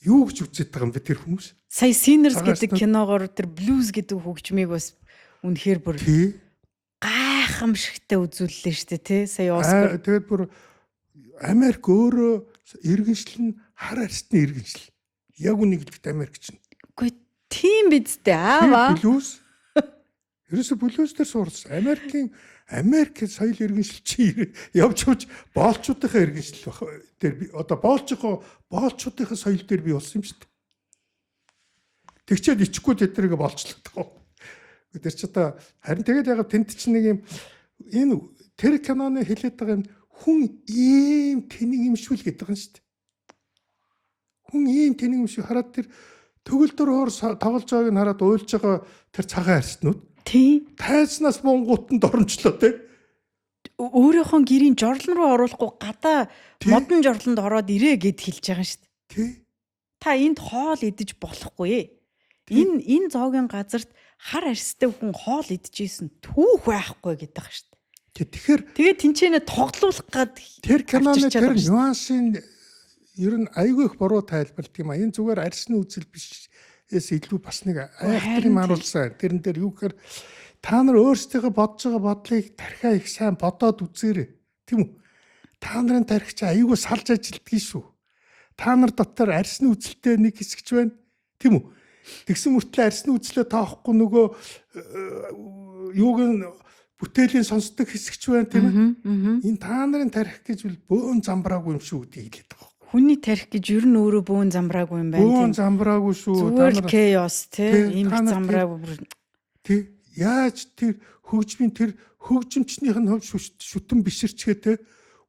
юу гэж үзээд байгаа юм бэ тэр хүмүүс? Сая Sinners гэдэг киногоор тэр blues гэдэг хөгжмийг бас үнэхээр бүр гайхамшигтай үзүүллээ шүү дээ тий. Сая Оскар. Тэгээд бүр Америк өөрөө иргэншил нь хар арьсны иргэншил. Яг үнийг хэлэхэд Америк чинь. Үгүй тийм бидтэй ааваа. Blues. Ерөөсө blues дээр суурсан. Америк соёл иргэншил чи явж боолчуудынхаа иргэншил байх. Тэр одоо боолчуудынхаа соёл дээр би болсон юм шүү дээ. Тэгчээд ичгүй тэднийг боолчлоо. Тэр ч одоо харин тэгээд яг тэнд чинь нэг юм энэ тэр киноны хэлээд байгаа юм хүн ийм тэнэг юмшүүл гэдэг юм шүү дээ. Хүн ийм тэнэг юмшүү хараад тэр төгөлдөр хоор тоглож байгааг нь хараад уйлж байгаа тэр цагаан арьснууд тий. Тайзнаас монготонд оромжлоо тий. Өөрийнхөө гэрийн жорлон руу оруулахгүй гадаа модон жорлонд ороод ирээ гэд хэлж байгаа шүү дээ. Тий. Та энд хоол идэж болохгүй. Энэ зоогийн газарт хар арьстай хүн хоол идчихсэн түүх байхгүй гэдэг байгаа шүү дээ. Тэгэхээр тэгээд тэнцэнэ тоглуулах гад тэр киноны тэр нюансын ер нь айгүй их буруу тайлбарлт юм а. Энэ зүгээр арьсны үзэл биш. Илүү бас нэг айхтрын маруулсан. Тэрэн дээр юу гэхээр та нар өөрсдийнхөө бодож байгаа бодлыг тархиа их сайн бодоод үзээрэй. Тийм үү? Та нарын тархи чи аюулгүй салж ажилтгий шүү. Та нар дотор арьсны үзэлтэй нэг хэсэгч байна. Тийм үү? Тэгсэн мөртлөө арьсны үзлээ таахгүй нөгөө юуг нь бүтээлийн сонсдог хэсэгч байна тийм ээ. Энэ та нарын тархи гэж бөөн замбраагүй юм шүү гэдгийг хэлээд байгаа. Хүний тарих гэж ер нь өөрөө бөөн замбраагүй юм байна. Бөөн замбраагүй шүү. Зүгээр chaos тийм ийм замбраагүй. Тий. яаж тэр хөгжимчнийх нь хувьд шүтэн биширчгээтэй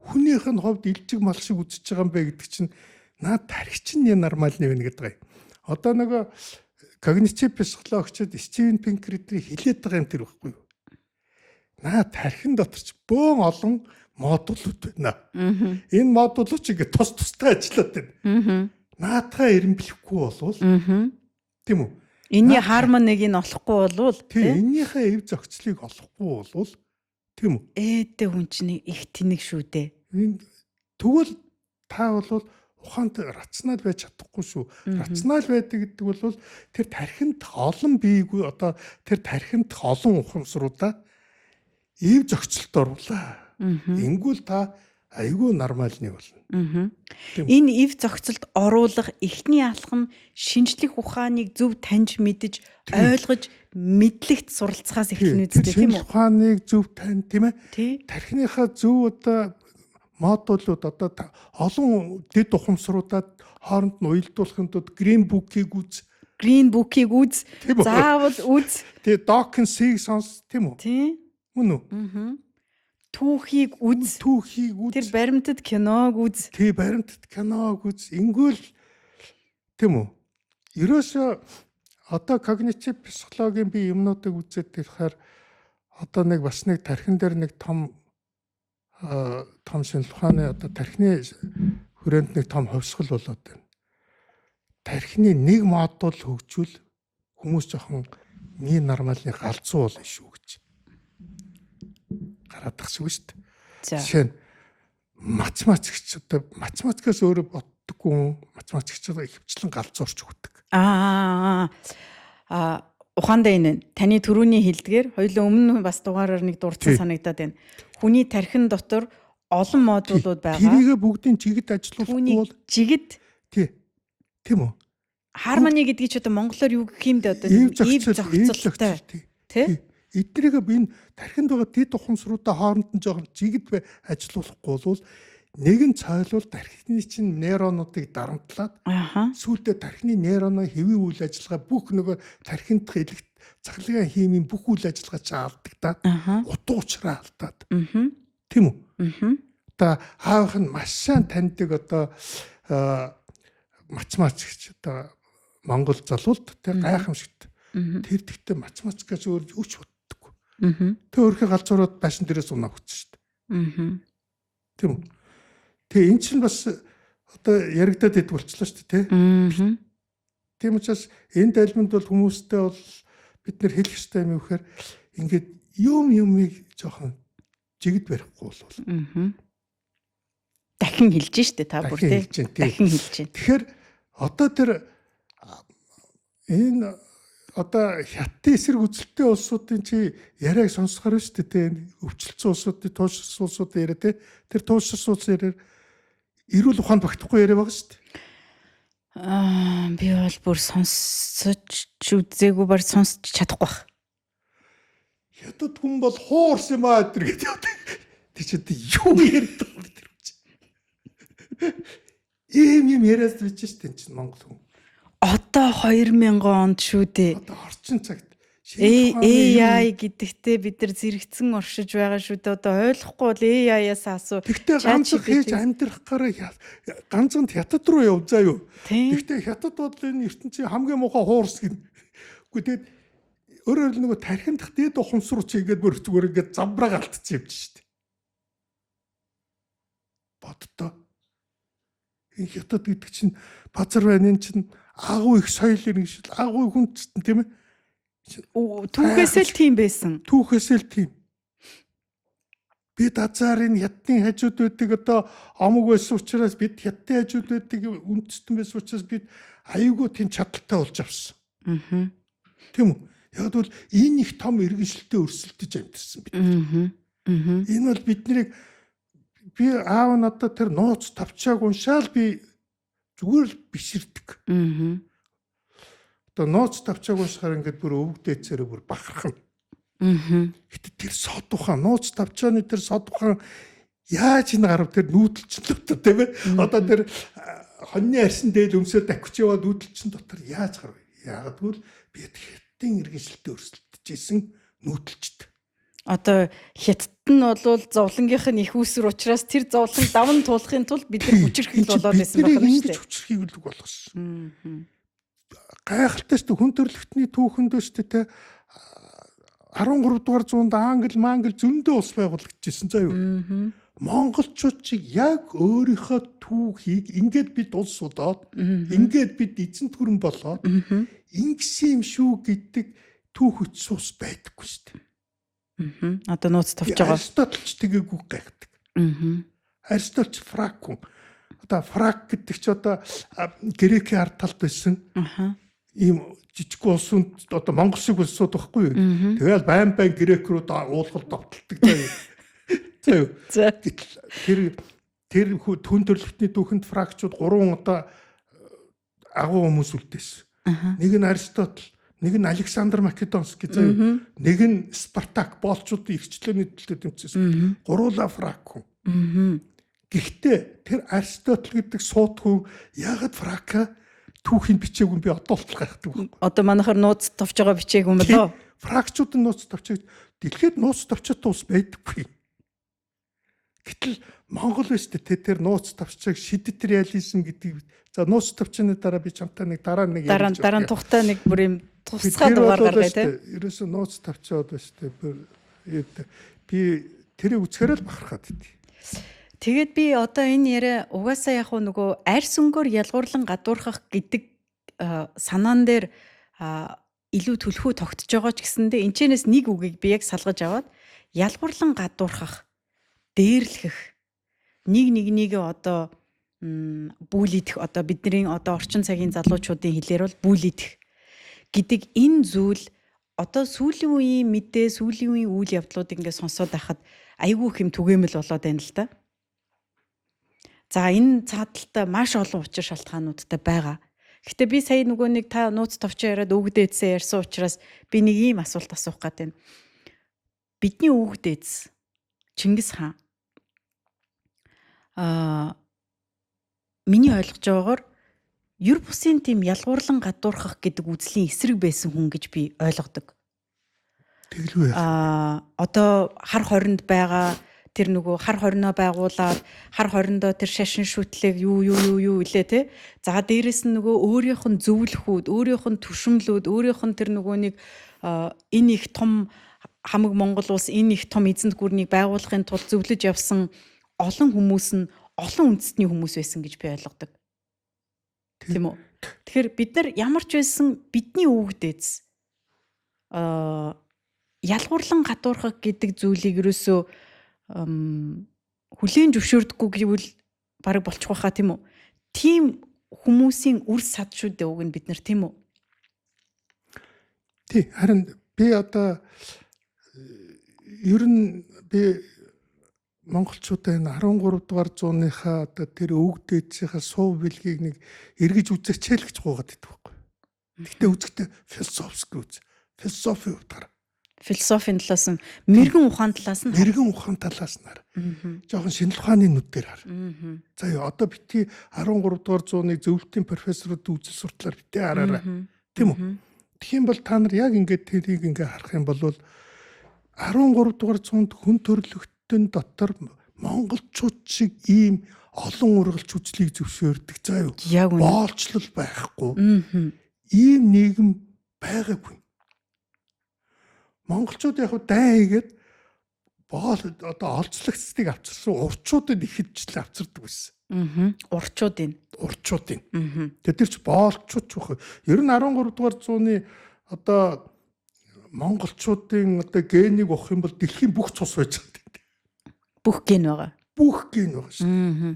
хүнийх нь хувьд илжиг мал шиг үзэж байгаа юм бэ гэдэг чинь наад тархич нь нормальны вэ гэдэг. Одоо нөгөө когнитив психологчид Стивен Пинкер эдрийг хилээд байгаа юм тэр байхгүй юу? Наад тархин дотор ч бөөн олон модулууд байна. Энэ модулууд ч ингээд тустай ажиллаад байна. Наадхаа эренблэхгүй болвол тийм үү? Энийн хармоныг нь олохгүй болвол тийм энийхээ эв зохицлыг олохгүй болвол тийм үү? Ээдээ хүн чинь их тэнэг шүү дээ. Тэгвэл та бол ухаанд рационал байж чадахгүй шүү. Рационал байдаг гэдэг бол тэр тархинд олон биегүй одоо тэр тархинд олон ухамсаруудаа эв зохицолд оруулаа. Ингүүл та айгүй нормальны болно. Энэ эв зохицолд оруулах эхний алхам нь шинжлэх ухааныг зөв таньж мэдж ойлгож мэдлэгт суралцахаас эхэлнэ үстэй тийм үү? Ухааныг зөв тань тийм ээ. Тий. Тархиныхаа зөв одоо модулууд одоо олон дэд ухамсаруудад хооронд нь уялдуулахын тулд Green Book-ийг үз. Заавал үз. Тэгээ Dawkins-ийг сонс тийм үү? Тий. Мөн үү? Түүхийг үз. Тэр баримтат киног үз. Тий, баримтат киног үз. Ингүүл тийм үү? Ерөөсөө одоо когнитив психологийн би юмнуудыг үзээд ирэхээр одоо нэг бас нэг тархин дээр нэг том шинжлэх ухааны одоо тархины хүрээнд нэг том хувьсгал болоод байна. Тархины нэг модуль хөгжүүл хүмүүс жоохон нормальны галзуу болно шүү гэж гараад тахшгүй шүү дээ. Жишээ нь математикч одоо математикаас өөрөө боддоггүй математикчдаа ихэвчлэн галзуурч өгдөг. Ухаандаа энэ таны түрүүний хэлдгээр хоёулаа өмнө бас дугаараар нэг дурдсан санагдаад байна. Хүний тархин дотор олон модулууд байгаа. Тэрийгэ бүгдийн жигд ажиллуулахгүй бол жигд тийм үү? Хармони гэдгийг ч одоо монголоор юу гэх юм бэ одоо эв зохицолтой тий? Эдрийг энэ тархинд байгаа дэд ухамсаруудаа хооронд нь жоохон жигд ажиллуулахгүй бол нэгэн цойлол тархины чинь нейронуудыг дарамтлаад сүүлдээ тархины нейроны хэвийн үйл ажиллагаа бүх нөгөө тархинд илэгт цахилгаан хиймийн бүх үйл ажиллагаа ч алдагдаад утга учраа алдаад тийм үү? Одоо аавах нь маш сайн таньдаг одоо математикч одоо Монгол залуулт тэ гайхамшигт тэр тэгтээ математикаас өөр юу ч боддоггүй. Тэ өөрхий галзуураад байшин дээрээс унаа өгсөн шүү дээ. Тийм үү? Тэгээ эн чинь бас одоо яригадаад идэх болчихлоо шүү дээ, тий? Тийм учраас энэ дайлманд бол хүмүүстэй бол бид нэр хэлэх ёстой юм юу гэхээр ингээд юмыг жоохон жигд барихгүй болвол. Дахин хэлж штэ та бүр тий. Дахин хэлж байна. Тэгэхээр одоо тэр энэ одоо хятадын эсрэг үзэлттэй улсуудын чи яриаг сонсохоор шүү дээ, тий? Өвчлөлтсөн улсуудын туушсан улсуудын яриа тий? Тэр туушсан улсын яриа эрүүл ухаанд багтахгүй яриа байгаа шүү дээ. Би бол бүр сонсож үзээгүй бар сонсч чадахгүй байх. Хятад хүн бол хуурс юм аа гэдэг. Тэг чи юу ярьдаг вэ тэр үуч. Ийм яриад байж шүү дээ чинь Монгол хүн. Одоо 2000 онд шүү дээ. Одоо орчин цагт AI гэдэгтээ бид нар зэрэгцэн оршиж байгаа шүү дээ. Одоо ойлгохгүй бол AI-аас асуу. Тэгтээ ганцхан хийж амьдрах гараа ганцхан хятад руу яв заа юу. Тэгтээ хятад бол энэ ертөнцийн хамгийн муухай хуурс гин. Үгүй тэгээд өөрөөр нөгөө тархин дах дээд ухамсар ч ингээд бүр зүгээр ингээд замбраа галтцсан юм шүү дээ. Боддоо. Энэ хятад гэдэг чинь базар байна, энэ чинь агуу их соёл иргэншил, агуу хүн тийм ээ. Түүхээсээ л тийм байсан. Түүхээсээ л тийм. Бид азарын хятадын хажууд байдаг одоо омог байсан учраас бид хятадын хажууд байдаг үндэстэн байсан учраас бид аюулгүй тийм чадaltaй болж авсан. Тийм үү? Яг бол энэ их том иргэншилтэд өрсөлдөж амьдэрсэн бид. Энэ бол биднийг би аав нь одоо тэр нууц тавчааг уншаал би зүгээр л биширдэг. Одоо нууц тавчааг уншихаар ингээд бүр өвгдээцээрээ бүр бахархна. Гэтэ тэр сод ухаан нууц тавчааны тэр сод ухаан яаж энэ гарав тэр нүүдэлчин дотор тийм ээ. Одоо тэр хоньны арьсан дээл өмсөд давхиж яваад нүүдэлчин дотор яаж гарав? Яагадгүй бид хятадын иргэншилтэд өрсөлдөж исэн нүүдэлчтэй. Одоо хятад нь бол зовлонгийнх нь их үүсвэр учраас тэр зовлон даван туулахын тулд бид нар хүчирхэл болоод байсан байх нь шүү дээ. Хүчирхийг л болгосон. Гайхалтай шүү дээ. Хүн төрөлхтний түүхэнд шүү дээ. 13 дугаар зуунд англ зөндөө улс байгуулагдчихсэн заа юу. Монголчууд чиг яг өөрийнхөө түүхийг ингээд бид улс удаад ингээд бид эзэнт гүрэн болоод ингэсэн юм шүү гэдэг түүх хүч ус байдаггүй шүү дээ. Одоо нууц товч байгаа. Аристотель ч тэгээгүй гайхдаг. Аристотель фрак хүн. Одоо фрак гэдэг чи одоо грекийн ард талд байсан. Ийм жижиг улсууд одоо Монгол шиг улсууд байхгүй юу? Тэгэл байн грек рүү уулгал довтолдог заа юу. Тэр хүн төрөлхтний түүхэнд фракчууд 3 одоо агуу хүмүүс үлдээсэн. Нэг нь Аристотель, нэг нь Александр Македонский заа юу. Нэг нь Спартак болчуудын ирчлөөний төлөө тэмцсэн. Гуруула фрак хүн. Гэхдээ тэр Аристотель гэдэг сууд хүн ягаад фрака түүхийн бичээгүй би одоо л гайхдаг байхгүй. Одоо манайхаар нууц товч байгаа бичээгүй юм болоо. Фракчуудын нууц товчид дэлхийд нууц товчтой ус байдаггүй. Гэтэл Монгол өстө тэр нууц товчийг шидэт реализм гэдэг. За нууц товчны дараа би чамтай нэг дараа тухтай нэг бүр юм тусгай дугаар гаргая те. Ерөөсөө нууц товчоод өстө би тэрийг үзэхээр л бахархаад идэв. Тэгээд би одоо энэ яриа угаасаа яг нөгөө арьс өнгөөр ялгуурлан гадуурхах гэдэг санаан дээр илүү төлхөө тогтож байгаа ч гэсэндээ энэчнээс нэг үгийг би яг салгаж аваад ялгуурлан гадуурхах, дээрлэх, нэгнийгээ одоо бүүлидэх, одоо бидний одоо орчин цагийн залуучуудын хэлээр бол бүүлидэх гэдэг энэ зүйл одоо сүүлийн үеийн мэдээ, сүүлийн үеийн үйл явдлууд ингээд сонсоод байхад айгүй их юм түгээмэл болоод байна л да. За энэ цааталтай маш олон учир шалтгаануудтай байгаа. Гэхдээ би сая нөгөө нэг та нууц товчоо яриад өвөг дээдсээ ярьсан учраас би нэг ийм асуулт асуух гээд байна. Бидний өвөг дээдс Чингис хаан миний ойлгож байгаагаар ер бусын тийм ялгуурлан гадуурхах гэдэг үзлийн эсрэг байсан хүн гэж би ойлгодог. Тэглгүй. Одоо хар хоринд байгаа тэр нөгөө хар хорино байгуулаад хар хориндоо тэр шашин шүтлэг юу илээ те. За дээрэс нь нөгөө өөрийнх нь зөвлөхүүд, өөрийнх нь түшмлүүд, өөрийнх нь тэр нөгөө нэг энэ их том хамаг Монгол улс энэ их том эзэнт гүрнийг байгуулахын тулд зөвлөж явсан олон хүмүүс нь олон үндэстний хүмүүс байсан гэж би ойлгодог. Тийм үү? Тэгэхээр бид нар ямар ч байсан бидний өвөг дээдс ялгуурлан гадуурхах гэдэг зүйлийг ерөөсөө хүлээн зөвшөөрдөггүй гэвэл бараг болчих واخа тийм үү? Тийм хүмүүсийн үр сад шүү дээ уг нь бид нар тийм үү? Тий, харин би одоо ер нь би монголчуудаа энэ 13 дугаар зууныхаа одоо тэр өвөг дээдсийнхаа суув бэлгийг нэг эргэж үзэрчээл гэж гоогаад байдаг байхгүй. Гэхдээ үзэхдээ философи утгаар. Философийн талаас нь мэрэгэн ухаан талаас нь нар. Жохон шинжлэх ухааны нүдээр хар. За яа одоо бити 13 дугаар зууны зөвлөлтийн профессорууд үзэл сурталаар бити хараарай. Тийм үү? Тэгхийн бол та нар яг ингээд тэрийг ингээд харах юм бол 13 дугаар зуунд хүн төрөлхтөн дотор монголчууд шиг ийм олон ургалч үзлийг зөвшөөрдөг. За юу? Боолчлол байхгүй. Ийм нийгэм байгаагүй. Монголчууд яг дайн хийгээд боол одоо олзлогцыг авчирсан урчуудад их хидчил авчирдаг байсан. Урчуудын. Тэр ч боолчууд ч байх. Ер нь 13 дугаар зууны одоо монголчуудын одоо генийг авах юм бол дэлхийн бүх цус байж байгаа. Бүх ген байгаа. Шүү.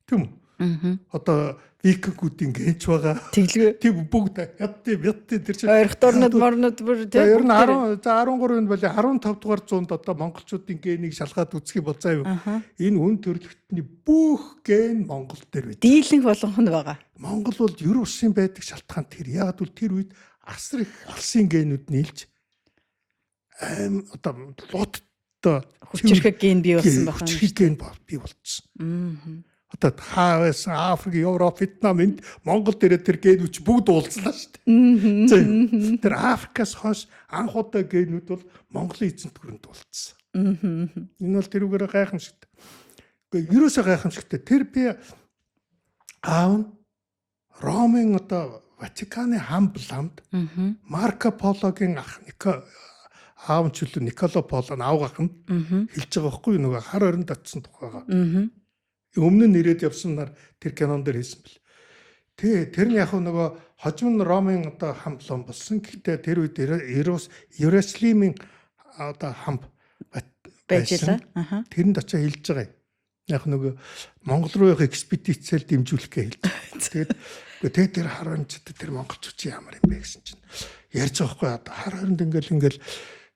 Тийм үү? Одоо викингүүдийн генч байгаа. Тэглгүй. Бүгд ядтын тэр чинь ойрхторнод морнод бүр тийм. Ер нь 13-нд бол 15 дугаар зуунд одоо монголчуудын генийг шалгаад үзэх юм бол заа юу. Энэ үн төрөлхтний бүх ген Монгол дээр байдаг. Дийлэнх болгох нь байгаа. Монгол бол ер усын байдаг шалтгаан тэр. Яг бол тэр үед асар их алсын генүүд нийлж одоо лот хүчирхэг ген бий болсон байна. Хүчирхэг ген бий болчихсон. Одоо хаа байсан Африк, Европ, Вьетнам, энд Монгол дээрээ тэр генүүч бүгд уулзлаа шүү дээ. Тэр Африкаас хойш анх удаа генүүд бол Монголын эзэнт гүрэнд уулзсан. Энэ бол тэрүүгээр гайхамшигтай. Гэхдээ ерөөсөө гайхамшигтай. Тэр би аав нь Ромын одоо Ватиканы хам ламд Марко Пологийн ах аав нь чөлөө Николо Поло аавгах нь хэлж байгаа байхгүй юу, нөгөө хар оронд очсон тухайга. Өмнө нь ирээд явсан нар тэр кинон дээр хэлсэн бэл. Тэр нь яг нөгөө хожим нь Ромын одоо хамтлон болсон. Гэхдээ тэр үед Иерусалимын одоо хам байсан. Тэрэнд очиж хэлж байгаа юм. Яг нөгөө Монгол руу явах экспедицээр дэмжүүлэхгээ хэлж. Тэгээд тэр хар оронд тэр монголчууд ямар юм бэ гэсэн чинь ярьж байгаа байхгүй. Хар оронд ингээл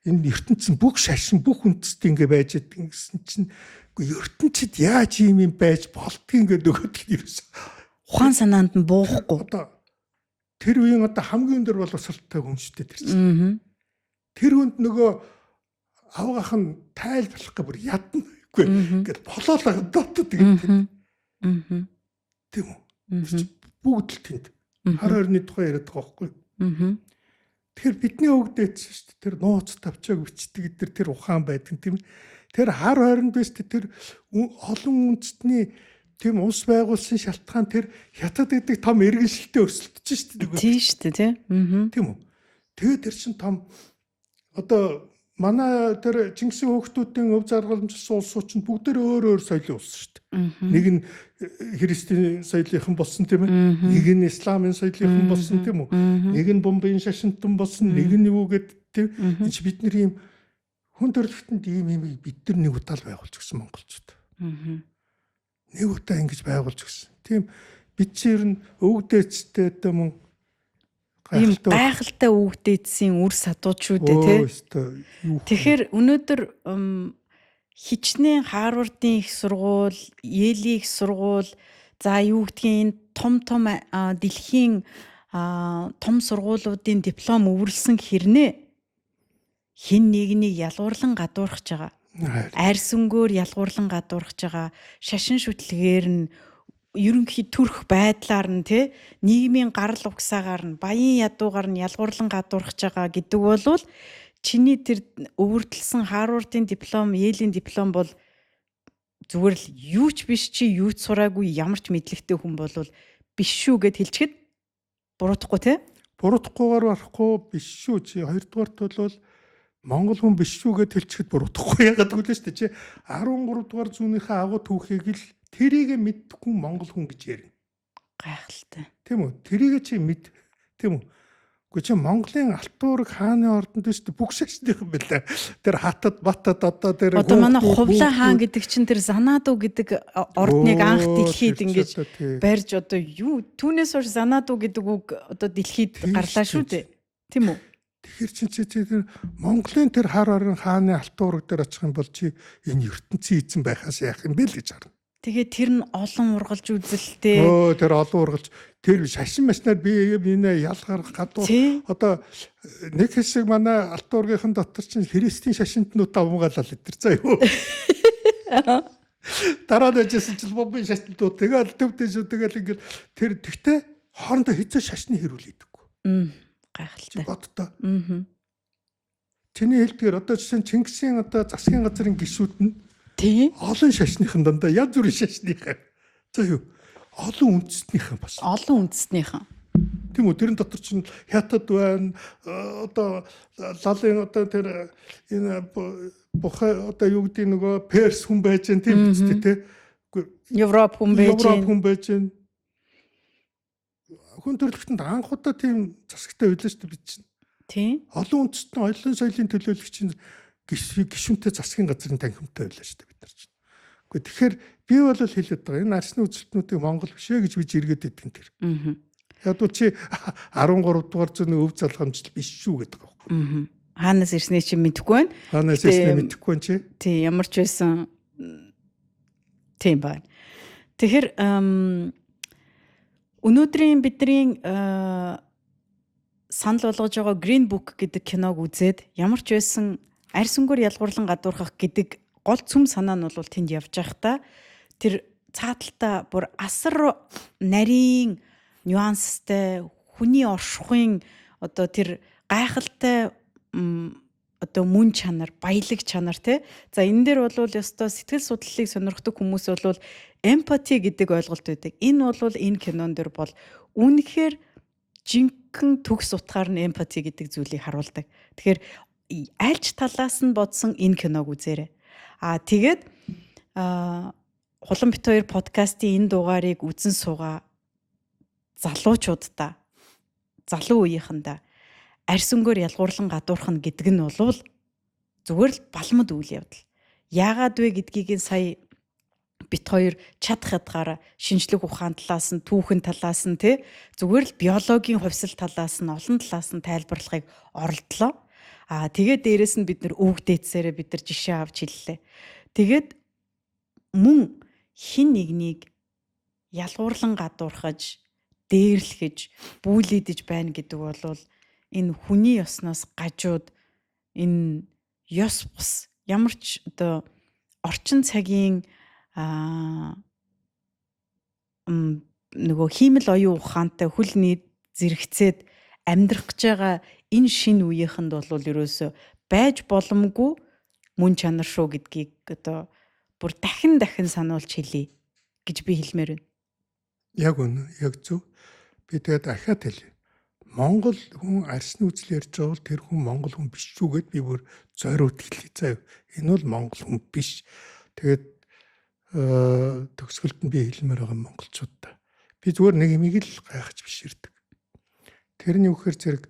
энэ ертөнцийн бүх шашин бүх үндэст ингээ байж байгаа гэсэн чинь ертөнцид яаж юм байж болдгийг ингээ нөгөөд ерөөс ухаан санаанд нь буухгүй. Одоо тэр үеийн одоо хамгийн өндөр боловсралтай хүн шүү дээ тэр чинь. Тэр хүнд нөгөө авгах нь тайлбарлах гэ бүр ядна үгүй ингээд болоолаа дотод тэгээд тийм үү бүгд л тэнд хар орны тухай яриад байгаа байхгүй. Тэгэхээр бидний өвгдөөц шүү дээ тэр нууц тавчааг бичдэг тэр ухаан байдаг тийм. Тэр хар ойронд биш тэр олон үндэстний тийм улс байгуулсан шалтгаан тэр хятад гэдэг том иргэншилтэд өрсөлдөж шүү дээ. Тийм шүү дээ тийм үү. Тэгээд тэр чин том одоо манай тэр Чингисийн хүүхдүүдийн өв заргаламжлсан улсууд чинь бүгд өөр соёлын улс шүү дээ. Нэг нь христийн соёлынхан болсон тийм ээ. Нэг нь исламын соёлынхан болсон тийм үү. Нэг нь бомбын шашинтан болсон, нэг нь юу гэдэг тийм. Энд бидний юм хүн төрөлхтөнд ийм бид нар нэг удаа байгуулж гисэн монголчууд. Нэг удаа ингэж байгуулж гисэн. Тийм бид чинь өвгдөөцтэй одоо мөн ийм гайхалтай өвгдөөцийн үр садууд шүү дээ тий. Тэгэхээр өнөөдөр хичнээн Харвардын их сургууль, Йелийн их сургууль, за юу гэдгийг том дэлхийн том сургуулиудын диплом өвөрлсөн хэрнээ хин нэгнийг ялгуурлан гадуурхаж байгаа. Арьс өнгөөр ялгуурлан гадуурхаж байгаа. Шашин шүтлгээр нь ерөнхий төрх байдлаар нь тий нийгмийн гарал угсаагаар нь баян ядуугаар нь ялгуурлан гадуурхаж байгаа гэдэг бол чиний тэр өвөрдөлсөн Харвардын диплом, Йелийн диплом бол зүгээр л юу ч биш чи юу ч сураагүй ямар ч мэдлэгтэй хүн бол биш шүү гэд хэлчихэд буруудахгүй тий? Буруудахгүйгээр барахгүй биш шүү чи. Хоёрдугаарт бол Монгол хүн биш шүү гэд хэлчихэд буруудахгүй яагаад гэвэл шүү дээ чи 13 дугаар зүүнийхээ агуу түүхийг л тэрийг мэдхгүй монгол хүн гэж ярина. Гайхалтай. Тийм үү? Тэрийг чи мэд. Тийм үү? Гэхдээ чи Монголын алтуураг хааны ордонд шүү дээ бүх шашныхан байлаа. Тэр хатад батад одоо тэр одоо манай Хувлаа хаан гэдэг чинь тэр Занааду гэдэг ордныг анх дэлхийд ингэж барьж одоо юу түүнээс хойш Занааду гэдэг үг одоо дэлхийд гарлаа шүү дээ. Тийм үү? Тэгэхээр чи тэр Монголын тэр хар орон хааны алтуураг дээр очих юм бол чи энэ ертөнцийн эзэн байхаас яах юм бэ л гэж харна. Тэгээ тэр нь олон ургалж үзэлтэй. Тэр олон ургалж тэр шашин машинаар би энэ ялгарх гадуур одоо нэг хэсэг манай алтуургийнхан дотор чинь христийн шашинтнуудаа умгаалал өдр заа юу. Дараа нь яжсэн чил бомбын шашинтнууд тэгэл төвдөө шүү тэгэл ингээд тэр тэгтээ хоорондоо хэзээ шашны хэрүүл идэггүй. Гайхалтай. Боддоо. Чиний хэлдгээр одоо жишээ нь Чингисийн одоо засгийн газрын гишүүд нь олон шашныхан дандаа янз бүрийн шашныхан. За юу? Олон үндэстнийхэн бас. Олон үндэстнийхэн. Тийм үү? Тэрэн дотор чинь хятад байна. Одоо лалын одоо тэр энэ бухай одоо юу гэдэг нөгөө перс хүн байж гэн тийм үстэй те. Европ хүн байж гэн. Хүн төрөлхтөнд анх удаа тийм засагтай байлаа шүү дээ бид чинь. Тийм. Олон үндэстэн ойлын соёлын төлөөлөгчийн гишүүнтэй засгийн газрын танхимтай байлаа шүү дээ бид нар чинь. Гэхдээ тэгэхээр би бол хэлээд байгаа энэ арсны үзэлтнүүдийг Монгол биш ээ гэж би жиргээд идэв тэр. Яг л чи 13 дугаар зууны өв залгамжл биш шүү гэдэг байгаа. Хаанаас ирснээ чи мэдэхгүй байна. Хаанаас ирснээ мэдэхгүй байна чи. Тийм ямар ч байсан тийм байна. Тэгэхээр өнөөдрийн бидний санал болгож байгаа Green Book гэдэг киног үзээд ямар ч байсан арьс өнгөөр ялгуурлан гадуурхах гэдэг гол цөм санаа нь бол тэнд явж байхдаа тэр цааталтаа бүр асар нарийн нюанстай хүний оршихуйн одоо тэр гайхалтай одоо мөн чанар, баялаг чанар тий. За энэ дээр бол ёстой сэтгэл судлалыг сонирхдаг хүмүүс бол эмпати гэдэг ойлголт байдаг. Энэ бол энэ кинон дээр бол үнэхээр жинхэнэ төгс утгаар нь эмпати гэдэг зүйлийг харуулдаг. Тэгэхээр альч талаас нь бодсон энэ киног үзээрэй. Тэгээд Хулан бит хоёр подкастын энэ дугаарыг үзэн суугаа залуучуудаа, залуу үеийнхэндээ арьс өнгөөр ялгуурлан гадуурхна гэдэг нь бол зүгээр л балмад үйл явдал. Яагаад вэ гэдгийг сая бит хоёр чадах ядгаар шинжлэх ухаан талаас нь, түүхэн талаас нь тий зүгээр л биологийн хувьсэл талаас нь, олон талаас нь тайлбарлахыг оролдлоо. Тэгээд дээрэс нь бид нэр өвөг дээдсээрээ бид нар жишээ авч хэллээ. Тэгээд мөн хин нэгнийг ялгуурлан гадуурхаж, дээрлэхэж, бүүлидэж байна гэдэг бол энэ хүний ёсноос гажууд энэ ёс бус ямар ч одоо орчин цагийн нөгөө хиймэл оюун ухаантай хөл нийт зэрэгцээд амьдрах гэж байгаа энэ шинэ үеийнхэнд бол ерөөсөө байж боломгүй мөн чанар шүү гэдгийг одоо бүр дахин сануулж хэлье гэж би хэлмээр байна. Яг үнэ, яг зөв. Би тэгээд дахиад хэлье. Монгол хүн арсны үзэл ярьж байгаа бол тэр хүн монгол хүн биш чүүгээд би бүр зориуд хэлье заяа. Энэ бол монгол хүн биш. Тэгээд төгсгөлд нь би хэлмээр байгаа монголчуудаа. Би зүгээр нэг юмыг л гайхаж биширдэг. Тэрний үхээр зэрэг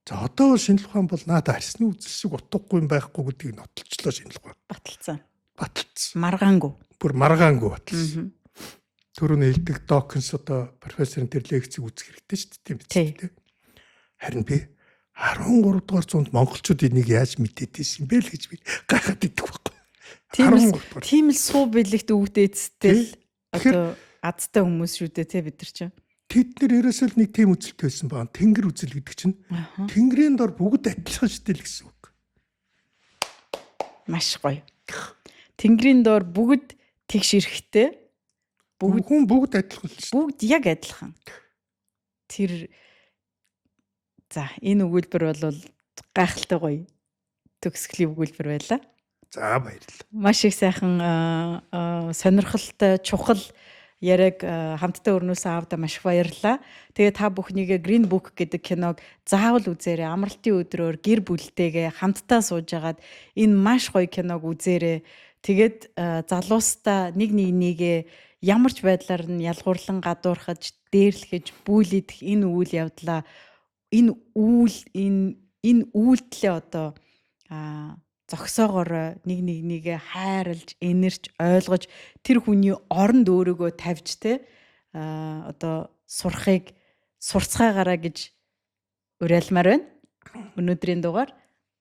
за одоо шинжлэх ухаан бол надад арсны үзэл шиг утгагүй юм байхгүй гэдгийг нотолчлоо шинжлэх ухаан. Баталсан. Маргаангүй. Бүр маргаангүй баталсан. Түрүүн хэлдэг Докинс одоо профессорын тэр лекцийг үзэх хэрэгтэй шүү дээ тийм биз? Харин би 13 дугаар зуунд монголчууд энийг яаж мэдээдсэн бэ л гэж би гайхаад идэх байхгүй. Тийм л суу бэлэгт өвдөөцтэй л одоо адтай хүмүүс шүү дээ тий бид нар чинь. Тэд нэр ерөөсөө л нэг тийм үзэлтэй байсан баа. Тэнгэр үзэл гэдэг чинь тэнгэрийн дор бүгд адилхан шүү дээ л гэсэн үг. Маш гоё. Тэнгэрийн дор бүгд тэгш ирэхтэй. Бүгд адилхан шүү. Бүгд яг адилхан. Тэр за энэ өгүүлбэр бол гайхалтай гоё төгсгөлийн өгүүлбэр байлаа. За баярлалаа. Маш их сайхан сонирхолтой чухал яриг хамтдаа өрнүүлсэн аавда маш их баярлалаа. Тэгээ та бүхнийгээ Green Book гэдэг киног заавал үзээрэй. Амралтын өдрөөр гэр бүлтэйгээ хамтдаа сууж агаад энэ маш гоё киног үзээрэй. Тэгээд залуустаа нэг нэгээ ямар ч байдлаар нь ялгуурлан гадуурхаж, дээрлэхэж, бүүлидэх энэ үйл явдлаа энэ үйлдэлээ одоо зогсоогоор нэгээ хайрлж, энэрч, ойлгож тэр хүний оронд өөрийгөө тавьж те одоо сурцгаагаараа гэж уриалмаар байна. Өнөөдрийн дугаар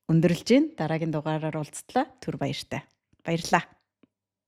өндөрлж гин, дараагийн дугаараар уулзтлаа. Түр баяртай. Баярлалаа.